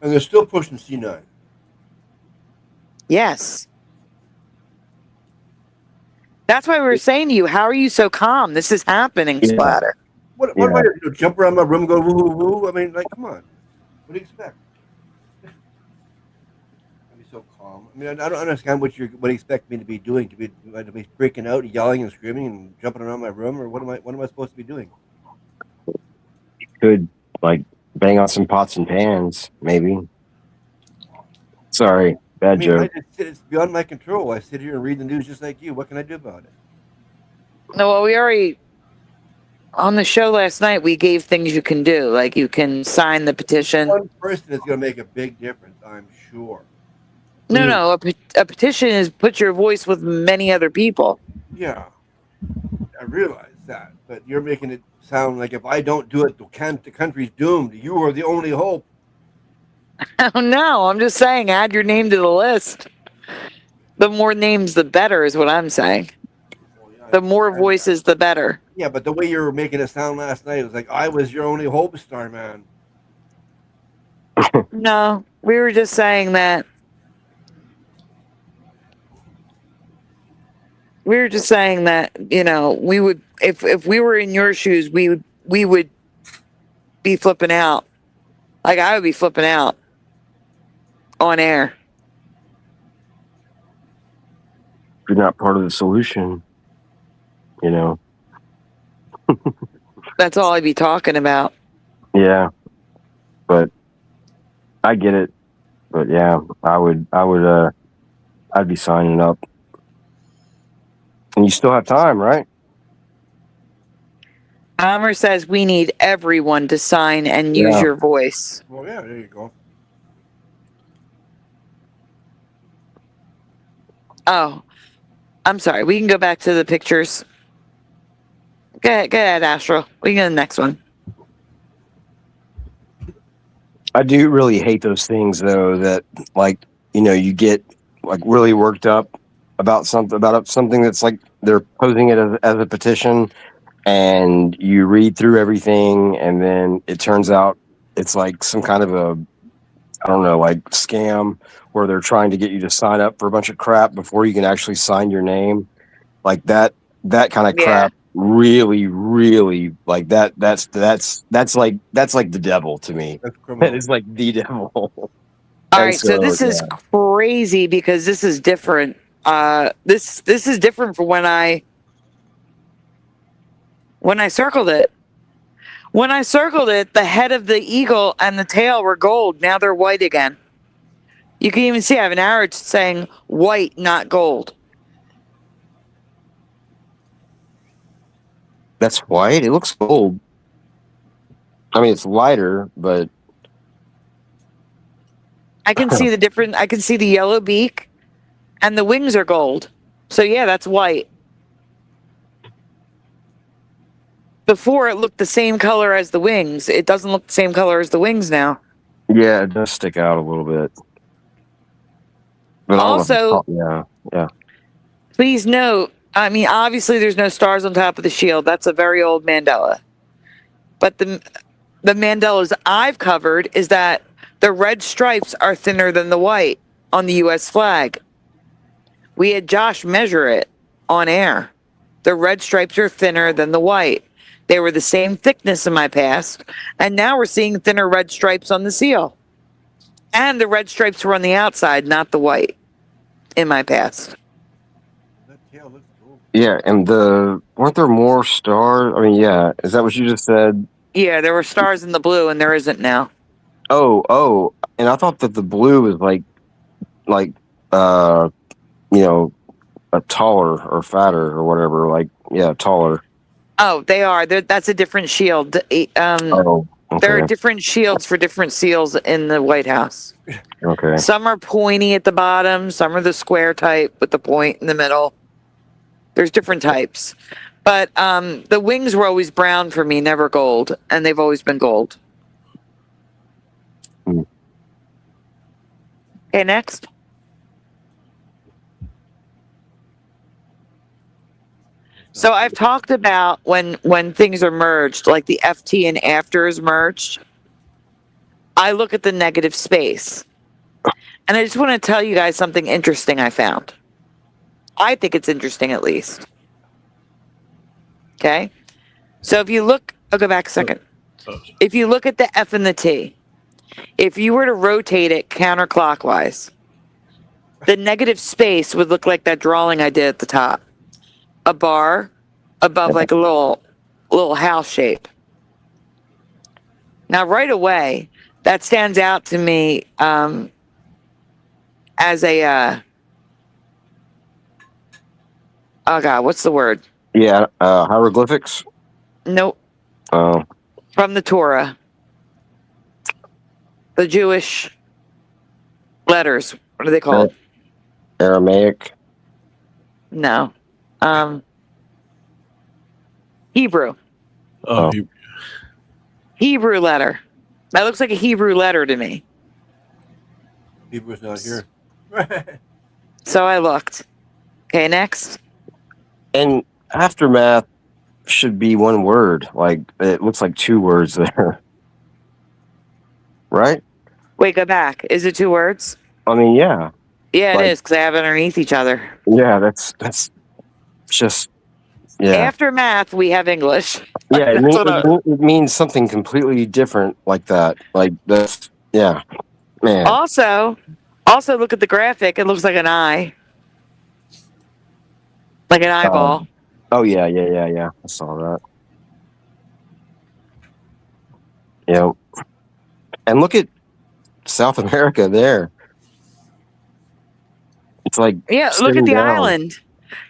And they're still pushing C9. Yes. That's why we were saying to you, how are you so calm? This is happening, Splatter. What am I going to do? Jump around my room and go woo woo woo? I mean, come on. What do you expect? I'd be so calm. I mean, I don't understand what you expect me to be doing. To be breaking out, and yelling and screaming and jumping around my room, or what am I supposed to be doing? You could bang on some pots and pans, maybe. Sorry, bad joke. It's beyond my control. I sit here and read the news just like you. What can I do about it? No, well, we already on the show last night. We gave things you can do, like you can sign the petition. One person is going to make a big difference, I'm sure. No, a petition is put your voice with many other people. Yeah, I realize that, but you're making it sound like if I don't do it, the country's doomed. You are the only hope. Oh no, I'm just saying, add your name to the list. The more names, the better, is what I'm saying. The more voices, the better. Yeah, but the way you were making it sound last night, it was like I was your only hope, Starman. No, we were just saying that. We were just saying that, we would, if we were in your shoes, we would be flipping out. Like I would be flipping out on air. You're not part of the solution, That's all I'd be talking about. Yeah, but I get it. But yeah, I'd be signing up. And you still have time, right? Amr says we need everyone to sign and use Yeah. your voice. Well, yeah, there you go. Oh, I'm sorry. We can go back to the pictures. Go ahead, Astro. We can go to the next one. I do really hate those things though that like, you get like really worked up about something that's like they're posing it as a petition, and you read through everything and then it turns out it's like some kind of a, I don't know, like scam where they're trying to get you to sign up for a bunch of crap before you can actually sign your name. Like that kind of Yeah. crap really, really like that's like the devil to me. That's criminal. That is like the devil. All And right, so this is yeah. crazy because this is different. This is different from when I circled it. When I circled it, the head of the eagle and the tail were gold. Now they're white again. You can even see I have an arrow saying white, not gold. That's white. It looks gold. I mean, it's lighter, but I can see the different. I can see the yellow beak, and the wings are gold. So yeah, that's white. Before it looked the same color as the wings. It doesn't look the same color as the wings now. yeah, it does stick out a little bit. But I don't know Also, yeah. please note, I mean, obviously there's no stars on top of the shield. That's a very old Mandela. But the Mandelas I've covered is that the red stripes are thinner than the white on the U.S. flag. We had Josh measure it on air. The red stripes are thinner than the white. They were the same thickness in my past, and now we're seeing thinner red stripes on the seal. And the red stripes were on the outside, not the white, in my past. That tail looks cool. Yeah, and weren't there more stars? I mean, yeah, is that what you just said? Yeah, there were stars in the blue, and there isn't now. Oh, and I thought that the blue was like a taller or fatter or whatever, like, yeah, taller. Oh, they are. That's a different shield. Oh, There are okay. different shields for different seals in the White House. Okay. Some are pointy at the bottom. Some are the square type with the point in the middle. There's different types. But the wings were always brown for me, never gold. And they've always been gold. Hmm. Okay, next. So I've talked about when things are merged, like the FT and after is merged, I look at the negative space. And I just want to tell you guys something interesting I found. I think it's interesting, at least. Okay? So if you look, I'll go back a second. If you look at the F and the T, if you were to rotate it counterclockwise, the negative space would look like that drawing I did at the top. A bar above like a little house shape. Now, right away, that stands out to me as a oh god, what's the word? Yeah, hieroglyphics. Nope. Oh, From the Torah, the Jewish letters. What are they called? Aramaic. No. Hebrew. Oh, Hebrew letter. That looks like a Hebrew letter to me. Hebrew's not here. So I looked. Okay, next. And aftermath should be one word. Like, it looks like two words there. Right? Wait, go back. Is it two words? I mean, yeah. Yeah, Like- it is because I have it underneath each other. Yeah, that's just, yeah. After math, we have English. Yeah, That's what it means something completely different like that. Like, that's, yeah. Man. Also, look at the graphic. It looks like an eye. Like an eyeball. Oh, yeah. I saw that. Yeah. And look at South America there. It's like Yeah, look at sitting the down. island.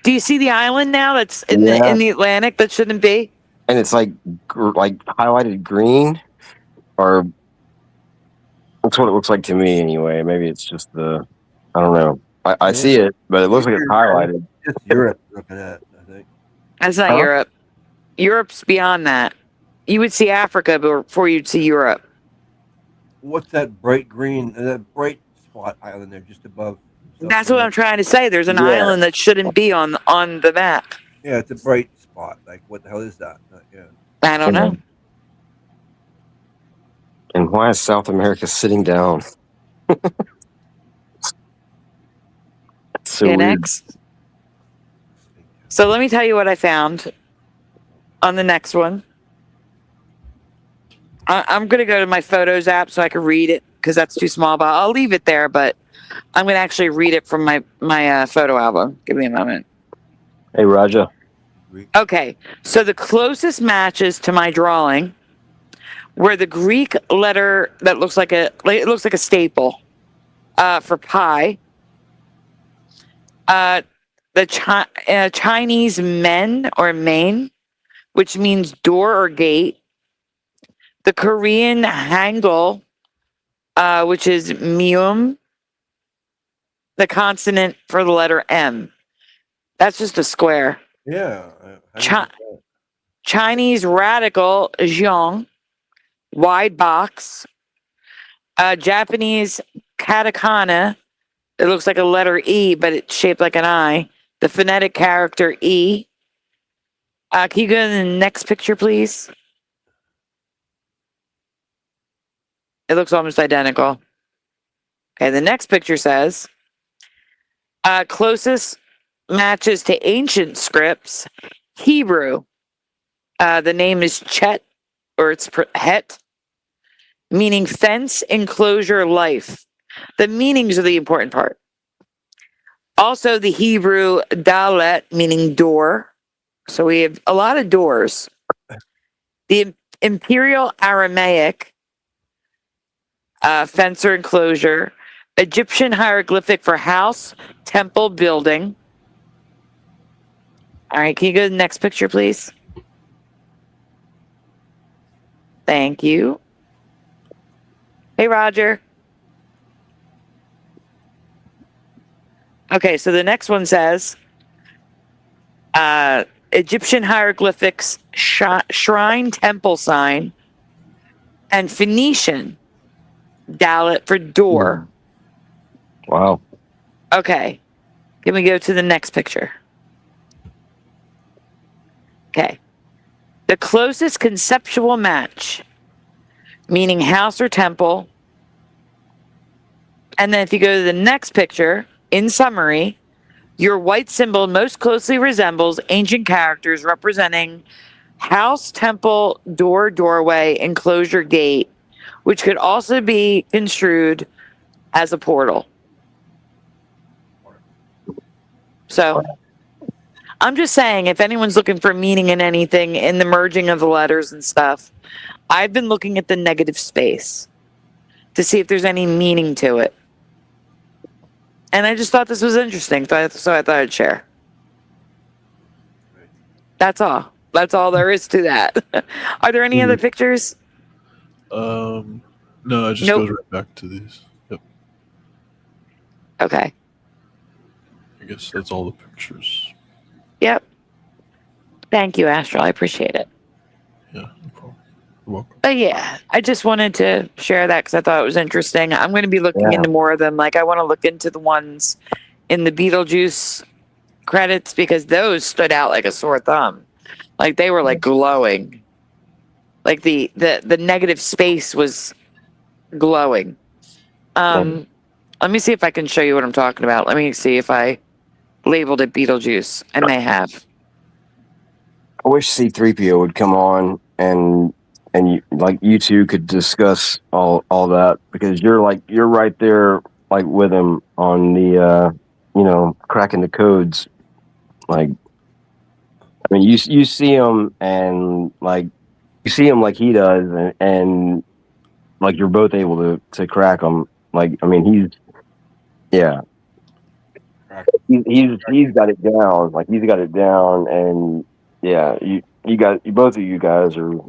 Do you see the island now that's in Yeah. the Atlantic that shouldn't be? And it's like highlighted green, or that's what it looks like to me anyway. Maybe it's just I don't know. I see it, but it looks like it's highlighted. It's Europe looking at, I think. That's not Huh? Europe. Europe's beyond that. You would see Africa before you'd see Europe. What's that bright green, that bright spot island there just above? That's what I'm trying to say. There's an Yeah. island that shouldn't be on the map. Yeah, it's a bright spot. Like, what the hell is that? Yeah. I don't know. And why is South America sitting down? So Okay, weird. next. So let me tell you what I found on the next one. I'm going to go to my Photos app so I can read it because that's too small, but I'll leave it there. But I'm going to actually read it from my photo album. Give me a moment. Hey, Raja. Okay, so the closest matches to my drawing were the Greek letter that looks like it looks like a staple for pi. The Chinese men or main, which means door or gate. The Korean Hangul, which is mium, the consonant for the letter M. That's just a square. Yeah. Chinese radical, zhong, wide box. Japanese katakana, it looks like a letter E, but it's shaped like an I. The phonetic character E. Can you go to the next picture, please? It looks almost identical. Okay, the next picture says, closest matches to ancient scripts, Hebrew. The name is Chet, or it's Het, meaning fence, enclosure, life. The meanings are the important part. Also, the Hebrew Dalet, meaning door. So we have a lot of doors. The Imperial Aramaic, fence or enclosure. Egyptian hieroglyphic for house, temple, building. All right, can you go to the next picture, please? Thank you. Hey, Roger. Okay, so the next one says Egyptian hieroglyphics, shrine, temple sign, and Phoenician Dalet for door. Wow. Okay, can we go to the next picture? Okay. The closest conceptual match, meaning house or temple. And then if you go to the next picture, in summary, your white symbol most closely resembles ancient characters representing house, temple, door, doorway, enclosure, gate, which could also be construed as a portal. So I'm just saying, if anyone's looking for meaning in anything in the merging of the letters and stuff, I've been looking at the negative space to see if there's any meaning to it. And I just thought this was interesting, so I thought I'd share. That's all. That's all there is to that. Are there any other pictures? No, it just Nope. goes right back to these. Yep. Okay. I guess that's all the pictures. Yep. Thank you, Astral. I appreciate it. Yeah, no problem. You're welcome. But yeah, I just wanted to share that because I thought it was interesting. I'm going to be looking into more of them. Like, I want to look into the ones in the Beetlejuice credits because those stood out like a sore thumb. Like, they were like glowing. Like the negative space was glowing. Let me see if I can show you what I'm talking about. Let me see if I labeled it Beetlejuice. I may have. I wish C-3PO would come on and you two could discuss all that, because you're right there like with him on the cracking the codes. Like, I mean, you see him and like you see him like he does, and like you're both able to crack them. Like, I mean, he's got it down. Like, he's got it down, and yeah, both of you guys are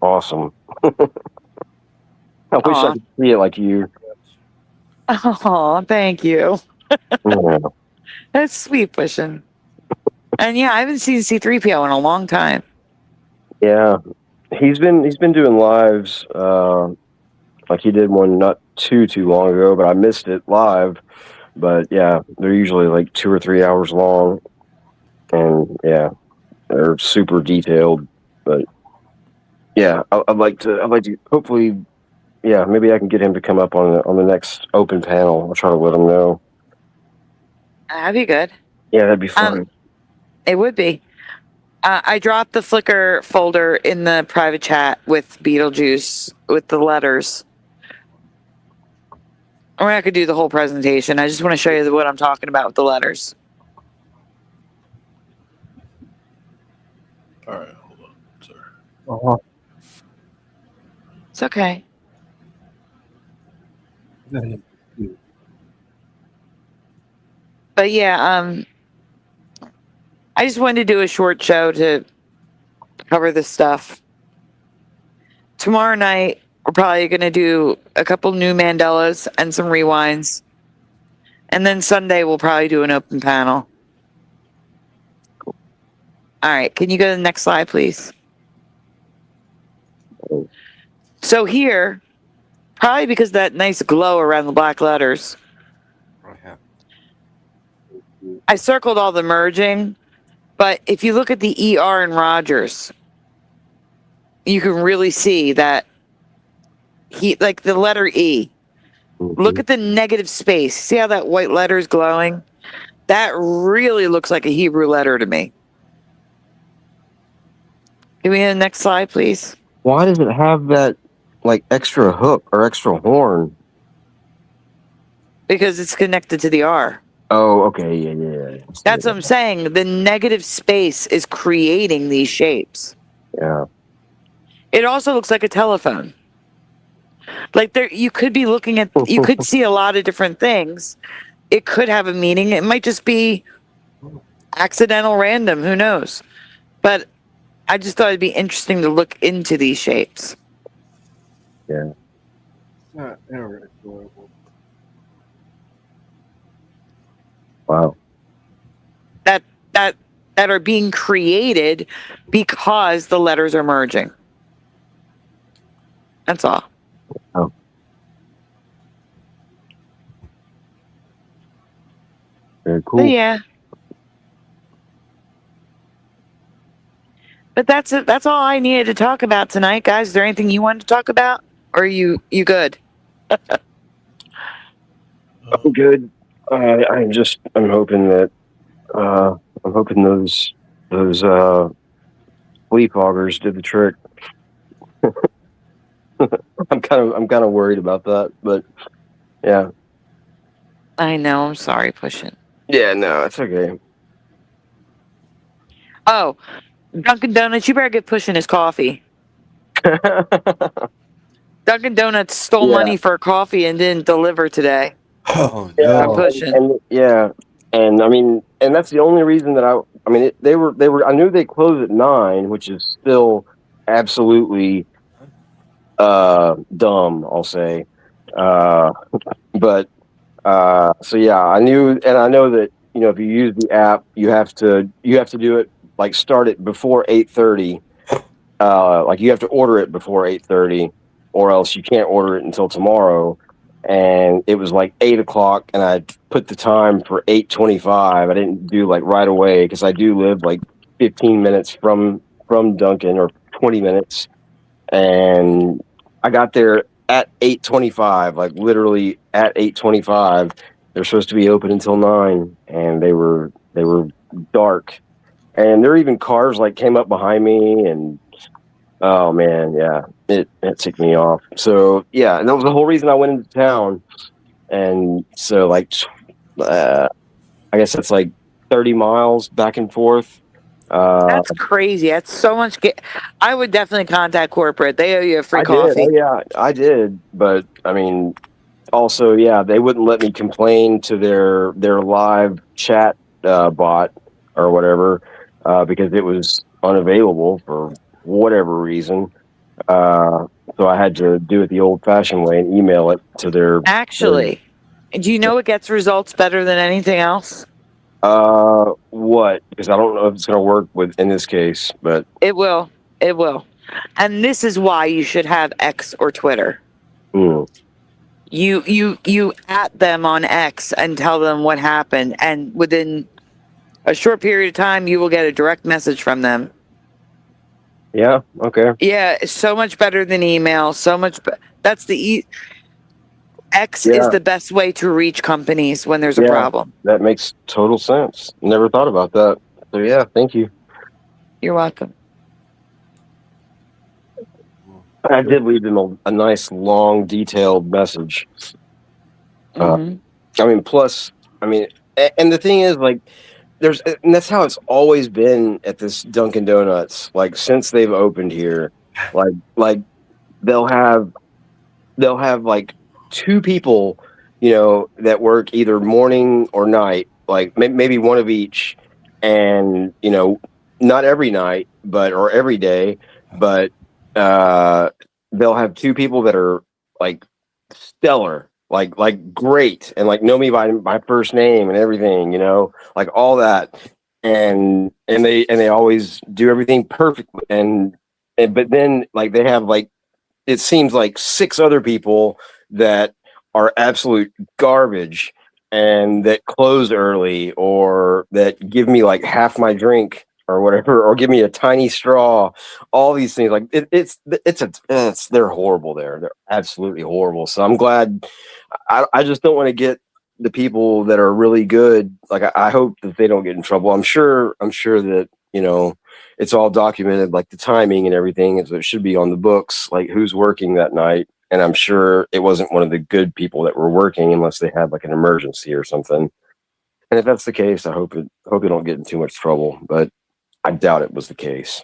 awesome. I wish I Aw. could see it like you. Oh, thank you. Yeah. That's sweet, pushing. And yeah, I haven't seen C3PO in a long time. Yeah, he's been doing lives. Like he did one not too long ago, but I missed it live. But yeah, they're usually like 2 or 3 hours long, and yeah, they're super detailed. But yeah, I'd like to hopefully, yeah, maybe I can get him to come up on the next open panel. I'll try to let him know. That'd be good. Yeah, that'd be fun. It would be. I dropped the Flickr folder in the private chat with Beetlejuice with the letters. We're not gonna do the whole presentation. I just want to show you what I'm talking about with the letters. All right, hold on. Sorry. It's okay. But yeah, I just wanted to do a short show to cover this stuff. Tomorrow night, we're probably going to do a couple new Mandelas and some rewinds. And then Sunday, we'll probably do an open panel. All right. Can you go to the next slide, please? So here, probably because of that nice glow around the black letters, I circled all the merging. But if you look at the ER in Rogers, you can really see that like the letter E. Look at the negative space. See how that white letter is glowing? That really looks like a Hebrew letter to me. Give me the next slide, please. Why does it have that like extra hook or extra horn? Because it's connected to the R. Oh, okay, yeah. That's what I'm saying. The negative space is creating these shapes. Yeah. It also looks like a telephone. Like you could be looking at, you could see a lot of different things. It could have a meaning. It might just be accidental random. Who knows? But I just thought it'd be interesting to look into these shapes. Yeah. Wow. That are being created because the letters are merging. That's all. Oh. Very cool. But yeah. But that's it. That's all I needed to talk about tonight, guys. Is there anything you wanted to talk about? Or are you good? I'm good. I'm hoping that those leaf augers did the trick. I'm kind of worried about that, but yeah. I know. I'm sorry, pushing. Yeah, no, it's okay. Oh, Dunkin' Donuts, you better get pushing his coffee. Dunkin' Donuts stole money for coffee and didn't deliver today. Oh Yeah, I'm no! pushing. and I mean, and that's the only reason that they were. I knew they closed at 9, which is still absolutely dumb. I'll say, but so yeah, I knew, and I know that if you use the app, you have to do it like start it before 8:30. Like you have to order it before 8:30, or else you can't order it until tomorrow. And it was like 8 o'clock, and I put the time for 8:25. I didn't do like right away because I do live like 15 minutes from Dunkin', or 20 minutes, and I got there at 8:25, like literally at 8:25. They're supposed to be open until 9, and they were dark, and there were even cars like came up behind me, and oh man, yeah, it ticked me off. So yeah, and that was the whole reason I went into town. And so like, I guess that's like 30 miles back and forth That's crazy. That's so much. I would definitely contact corporate. They owe you a free I did. coffee. Oh, yeah, I did. But I mean, also, yeah, they wouldn't let me complain to their live chat bot or whatever because it was unavailable for whatever reason. So I had to do it the old-fashioned way and email it to their. Actually, do you know what gets results better than anything else? What? Because I don't know if it's going to work with in this case, but It will. It will. And this is why you should have X or Twitter. You at them on X and tell them what happened, and within a short period of time you will get a direct message from them. yeah, okay. Yeah, it's so much better than email. So much. That's the X Yeah. is the best way to reach companies when there's a Yeah. problem. That makes total sense. Never thought about that. So yeah, thank you. You're welcome. I did leave them a nice, long, detailed message. Mhm. I mean, plus, I mean, and the thing is, like, and that's how it's always been at this Dunkin' Donuts. Like, since they've opened here, like they'll have like two people, that work either morning or night, like maybe one of each, and not every night, or every day, but they'll have two people that are like stellar, like great, and like know me by my first name and everything, like all that, and they always do everything perfectly, and but then like they have like it seems like six other people that are absolute garbage and that close early or that give me like half my drink or whatever, or give me a tiny straw. All these things, like they're horrible there. They're absolutely horrible. So I'm glad. I just don't want to get the people that are really good. Like I hope that they don't get in trouble. I'm sure that it's all documented, like the timing and everything, and so it should be on the books, like who's working that night. And I'm sure it wasn't one of the good people that were working unless they had like an emergency or something. And if that's the case, I hope they don't get in too much trouble. But I doubt it was the case.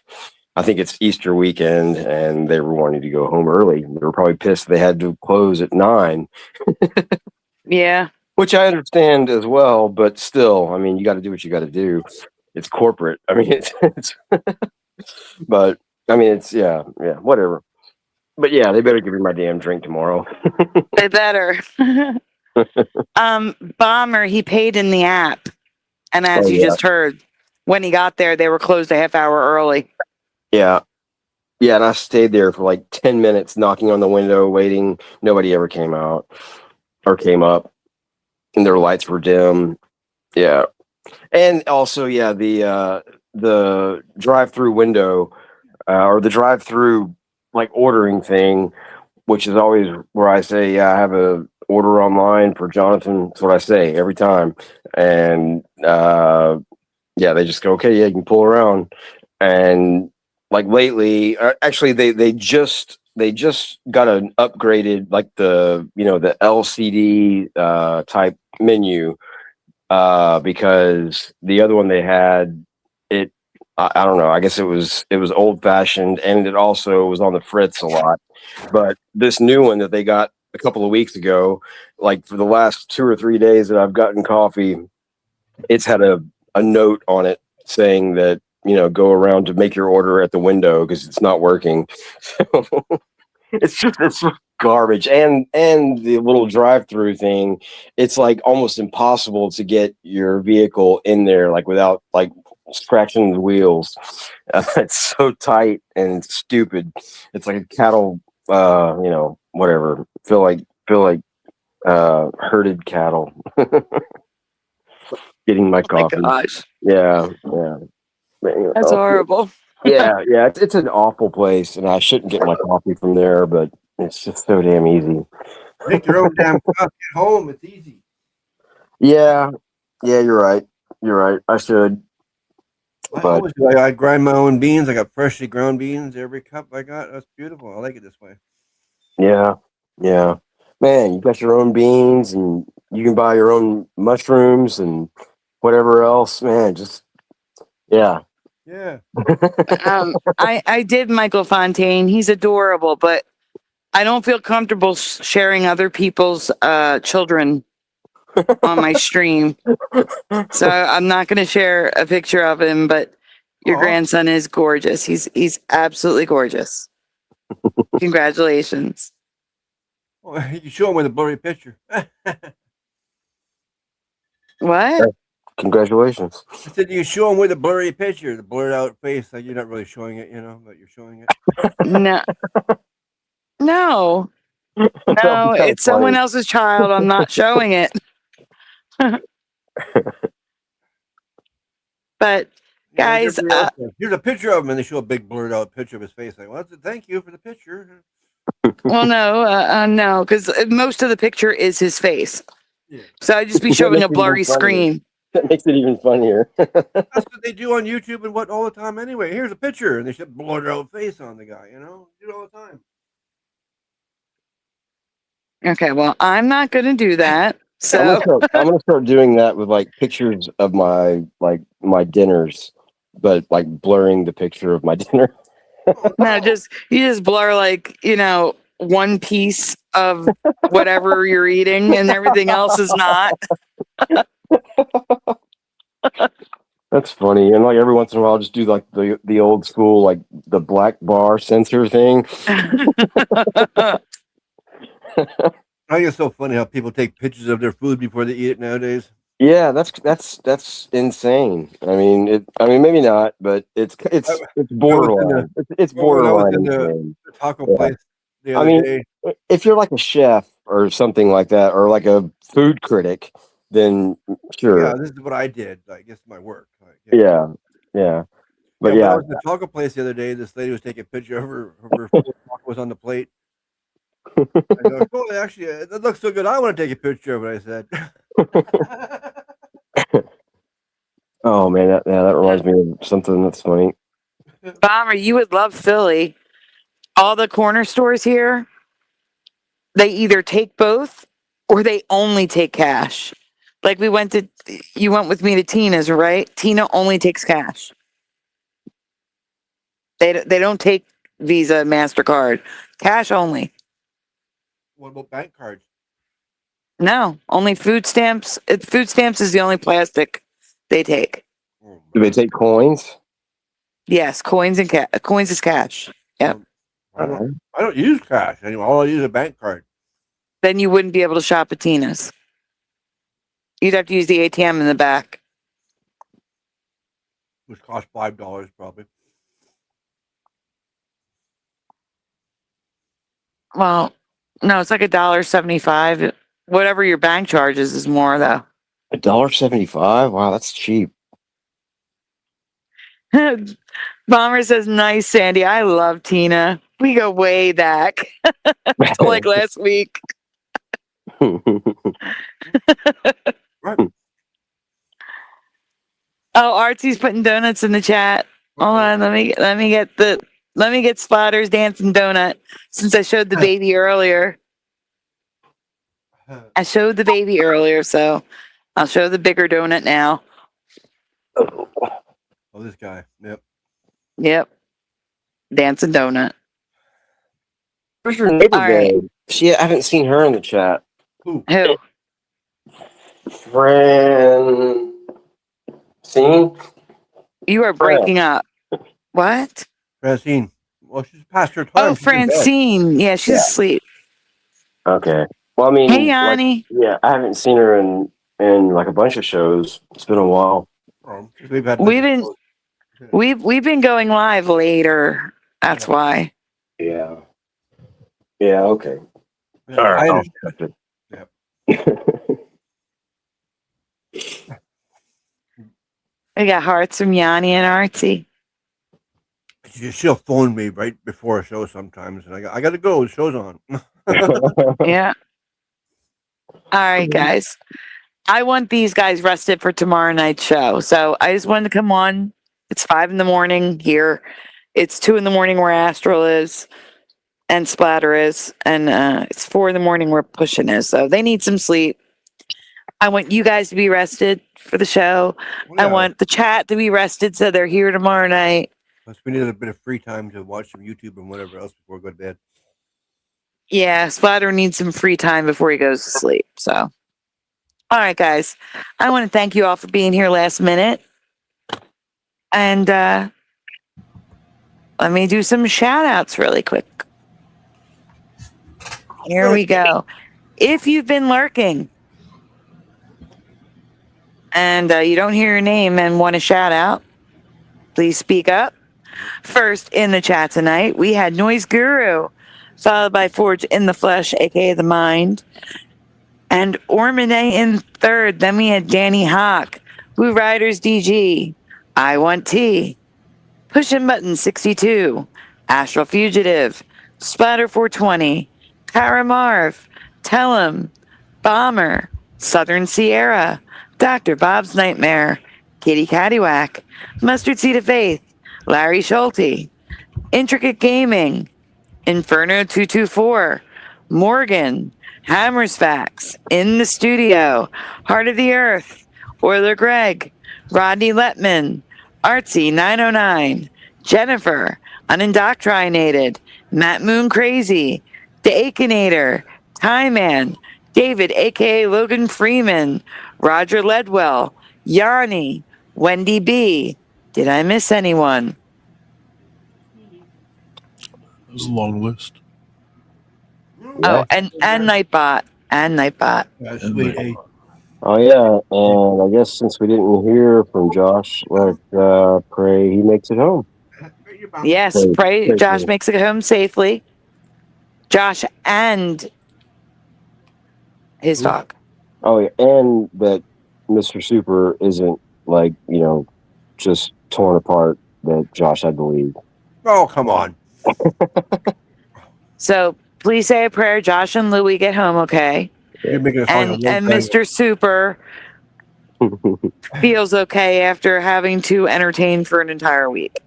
I think it's Easter weekend, and they were wanting to go home early. They were probably pissed they had to close at 9. Yeah. Which I understand as well, but still, I mean, you got to do what you got to do. It's corporate. I mean, it's but I mean, it's yeah, whatever. But yeah, they better give me my damn drink tomorrow. They better. Bomber, he paid in the app, and as you just heard, when he got there, they were closed a half hour early. Yeah, and I stayed there for like 10 minutes, knocking on the window, waiting. Nobody ever came out or came up, and their lights were dim. Yeah, and also, yeah, the drive-through window or the drive-through like ordering thing, which is always where I say, yeah, I have a order online for Jonathan. That's what I say every time. And yeah, they just go, okay, yeah, you can pull around. And like lately, actually, they just got an upgraded, like the LCD type menu because the other one they had, it I don't know. I guess it was old fashioned, and it also was on the fritz a lot. But this new one that they got a couple of weeks ago, like for the last 2 or 3 days that I've gotten coffee, it's had a note on it saying that go around to make your order at the window because it's not working. it's just garbage, and the little drive-through thing, it's like almost impossible to get your vehicle in there like without like scratching the wheels. It's so tight and stupid. It's like a cattle whatever, feel like herded cattle. Getting my coffee. My gosh, Yeah. that's horrible. Yeah, it's an awful place, and I shouldn't get my coffee from there, but it's just so damn easy. Make your own damn coffee at home. It's easy. Yeah, you're right. I should. I grind my own beans. I got freshly ground beans every cup I got. That's beautiful. I like it this way. Yeah. Man, you got your own beans, and you can buy your own mushrooms and whatever else. Man, just yeah. Yeah. I did Michael Fontaine. He's adorable, but I don't feel comfortable sharing other people's children on my stream. So I'm not going to share a picture of him, but your Aw. grandson is gorgeous. He's absolutely gorgeous. Congratulations. Well, you can show him with a blurry picture. What? Congratulations. I said you can show him with a blurry picture, the blurred out face. Like you're not really showing it, but you're showing it. No. No. That No, was kinda it's someone funny. else's child. I'm not showing it. But Yeah, guys, everybody else does. Here's a picture of him, and they show a big blurred out picture of his face. Like, well, thank you for the picture. well, no, because most of the picture is his face. Yeah. So I'd just be That showing makes a it even blurry funnier. screen. That makes it even funnier. That's what they do on YouTube and what all the time anyway. Here's a picture, and they should blurred out face on the guy. Do it all the time. Okay, well, I'm not going to do that. So I'm gonna start doing that with like pictures of my dinners, but like blurring the picture of my dinner. Oh, no, you just blur like, one piece of whatever you're eating and everything else is not. That's funny. And like every once in a while, I'll just do like the old school, like the black bar censor thing. I think it's so funny how people take pictures of their food before they eat it nowadays. Yeah, that's insane. I mean, maybe not, but it's borderline. It's When I was borderline in the insane. taco Yeah. place the I other mean, day. if you're like a chef or something like that, or like a food critic, then sure. Yeah, this is what I did. Like, it's my work. Like, Yeah. But when I yeah, was in the taco place the other day, this lady was taking a picture of her four tacos on the plate. I go, oh, actually, that looks so good. I want to take a picture of it. I said. oh man, that reminds me of something that's funny. Bomber, you would love Philly. All the corner stores here, they either take both or they only take cash. Like you went with me to Tina's, right? Tina only takes cash. They don't take Visa, MasterCard, cash only. What about bank cards? No, only food stamps. Food stamps is the only plastic they take. Oh, Do they take coins? Yes, coins and coins is cash. Yep. I don't use cash anymore. All I use is a bank card. Then you wouldn't be able to shop at Tina's. You'd have to use the ATM in the back. Which costs $5 probably. Well, no, it's like $1.75. Whatever your bank charges is more though. $1.75? Wow, that's cheap. Bomber says, "Nice, Sandy. I love Tina. We go way back to like last week." Right. Oh, Artie's putting donuts in the chat. Hold on, let me get Spotter's dancing donut since I showed the baby earlier. I showed the baby earlier, so I'll show the bigger donut now. Oh, this guy. Yep. Yep. Dancing donut. Where's your neighbor All right. going? I haven't seen her in the chat. Who? Francine? You are breaking up. What? Francine. Well, she's past her time. Oh, She's in bed. Francine. Yeah, she's asleep. Okay. Well, I mean, Hey, Yanni. yeah, I haven't seen her in like a bunch of shows. It's been a while. We've had We've been going live later. That's why. Yeah. Yeah. Okay. Yeah, All right. I understand. We got hearts from Yanni and Artsy. She'll phone me right before a show sometimes, and I got to go. The show's on. Yeah. All right, guys. I want these guys rested for tomorrow night's show. So I just wanted to come on. It's 5 a.m. here. It's 2 a.m. where Astral is and Splatter is. And it's 4 a.m. where Pushing is. So they need some sleep. I want you guys to be rested for the show. Well, I want the chat to be rested so they're here tomorrow night. plus we need a bit of free time to watch some YouTube and whatever else before we go to bed. Yeah, Splatter needs some free time before he goes to sleep. So, all right, guys. I want to thank you all for being here last minute. And let me do some shout outs really quick. Here we go. If you've been lurking and you don't hear your name and want a shout out, please speak up. First in the chat tonight, we had Noise Guru, followed by Forge in the Flesh, aka The Mind, and Ormone in third. Then we had Danny Hawk, Blue Riders DG, I Want Tea, Pushing Button 62, Astral Fugitive, Splatter 420, Kara Marv, Tellum, Bomber, Southern Sierra, Dr. Bob's Nightmare, Kitty Caddywhack, Mustard Seed of Faith, Larry Schulte, Intricate Gaming, Inferno 224, Morgan, Hammers Facts, In the Studio, Heart of the Earth, Euler Greg, Rodney Letman, Artsy 909, Jennifer, Unindoctrinated, Matt Moon Crazy, The Akinator, Tie Man, David aka Logan Freeman, Roger Ledwell, Yanni, Wendy B. Did I miss anyone? It was a long list. Oh, and Nightbot. And Nightbot. Yeah, sweet. Oh yeah, and I guess since we didn't hear from Josh, let's pray he makes it home. Yes, pray Josh makes it home safely. Josh and his dog. Oh yeah, and that Mr. Super isn't like, just torn apart that Josh had to leave. Oh, come on. So please say a prayer. Josh and Louie get home, okay? You're making it sound like And one thing. Mr. Super feels okay after having to entertain for an entire week.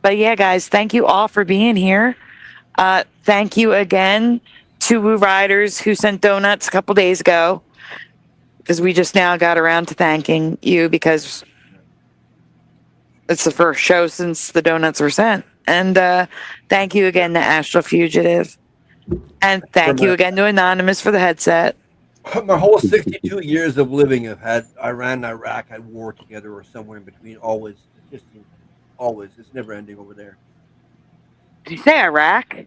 But yeah, guys, thank you all for being here. Thank you again to Woo Riders who sent donuts a couple days ago, because we just now got around to thanking you because it's the first show since the donuts were sent. And thank you again to Astral Fugitive. And thank you again to Anonymous for the headset. My whole 62 years of living, I've had Iran, Iraq, had war together or somewhere in between. Always. It's just always. It's never ending over there. Did you say Iraq?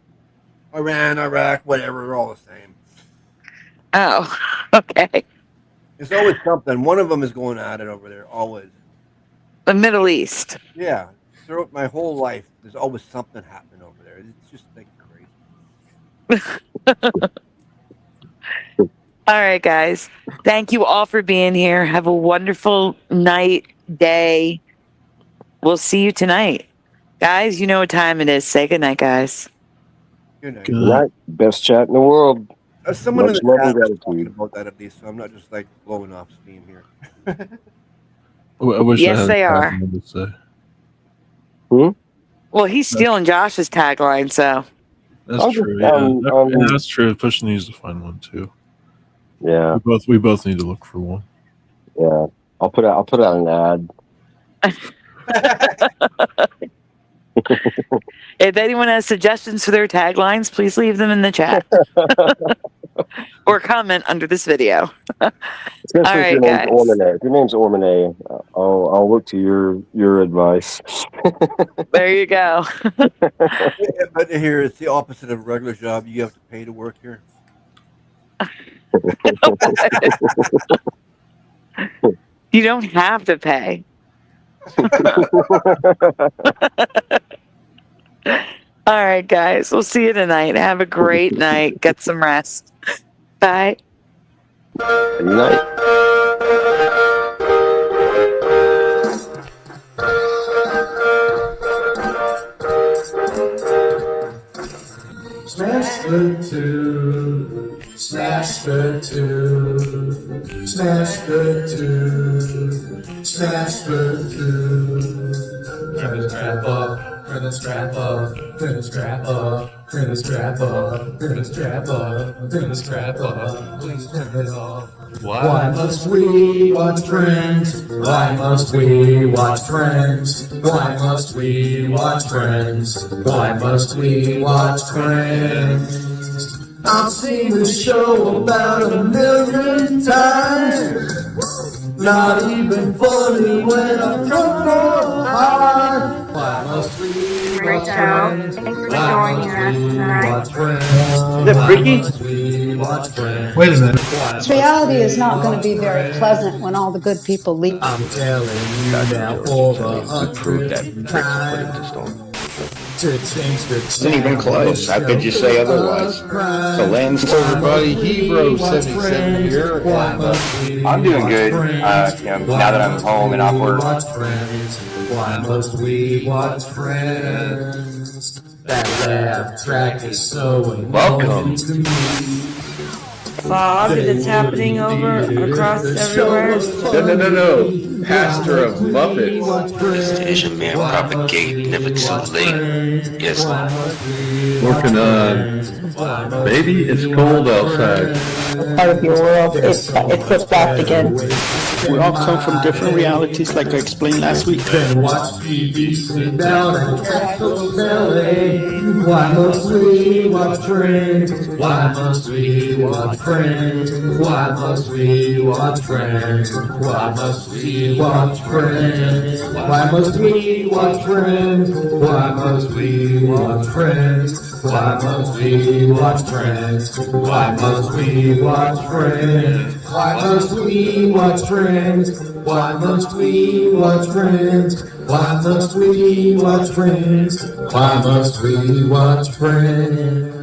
Iran, Iraq, whatever, they're all the same. Oh, okay. It's always something. One of them is going at it over there. Always. The Middle East. Yeah. Throughout my whole life, there's always something happening over there. It's just like crazy. All right, guys. Thank you all for being here. Have a wonderful night, day. We'll see you tonight. Guys, you know what time it is. Say goodnight, guys. Good night. Good. Right, best chat in the world. Someone in Much the love and chat was gratitude. talking about that at least, so I'm not just like blowing off steam here. I wish Yes, I had they a are. comment to say. Well, he's stealing Josh's tagline, so. That's I'll true. just, Yeah, that's true. Push needs to find one too. Yeah, We both need to look for one. yeah. I'll put out an ad. If anyone has suggestions for their taglines, please leave them in the chat or comment under this video. Especially All right, if your name's guys. Ormone. If your name's Ormone, I'll look to your advice. There you go. But here, it's the opposite of a regular job. You have to pay to work here. You don't have to pay. All right, guys. We'll see you tonight. Have a great night. Get some rest. Bye. Good night. Smash the two, smash the two, smash the two, smash the two. Turn this crap up. gonna strap up, gonna strap up, gonna strap up, gonna strap up, gonna strap up, please turn it off. Why must we watch Friends? Why must we watch Friends? Why must we watch Friends? Why must we watch Friends? I've seen this show about 1,000,000 times. Not even funny when I'm drunk or high. Why must we watch Friends? Thanks for Why joining must us we tonight. watch Friends? Is that freaky? Why must we watch Friends? Wait a minute. This reality is not going to be very pleasant when all the good people leave. I'm telling you now for the 100th time to change the Isn't even close. How could you say otherwise? The land's Everybody, Hebrew 77 here. I'm doing good. Now that I'm home and off work. Why must we watch Friends? That laugh track is so welcome to me. Fog that's happening over across everywhere. No. Pastor of Muppets. This Asian man propagate never too late. Yes, Working on Baby, It's Cold Outside. Part of your world, it's back again. We all come from different realities, like I explained last week. Then watch TV, sit down and catch those LA. Why must we watch Friends? Why must we watch Friends? Why must we watch Friends? Why must we watch Friends? Why must we watch Friends? Why must we watch Friends? Why must we watch Friends? Why must we watch Friends? Why must we watch Friends? Why must we watch Friends? Why must we watch Friends? Why must we watch Friends?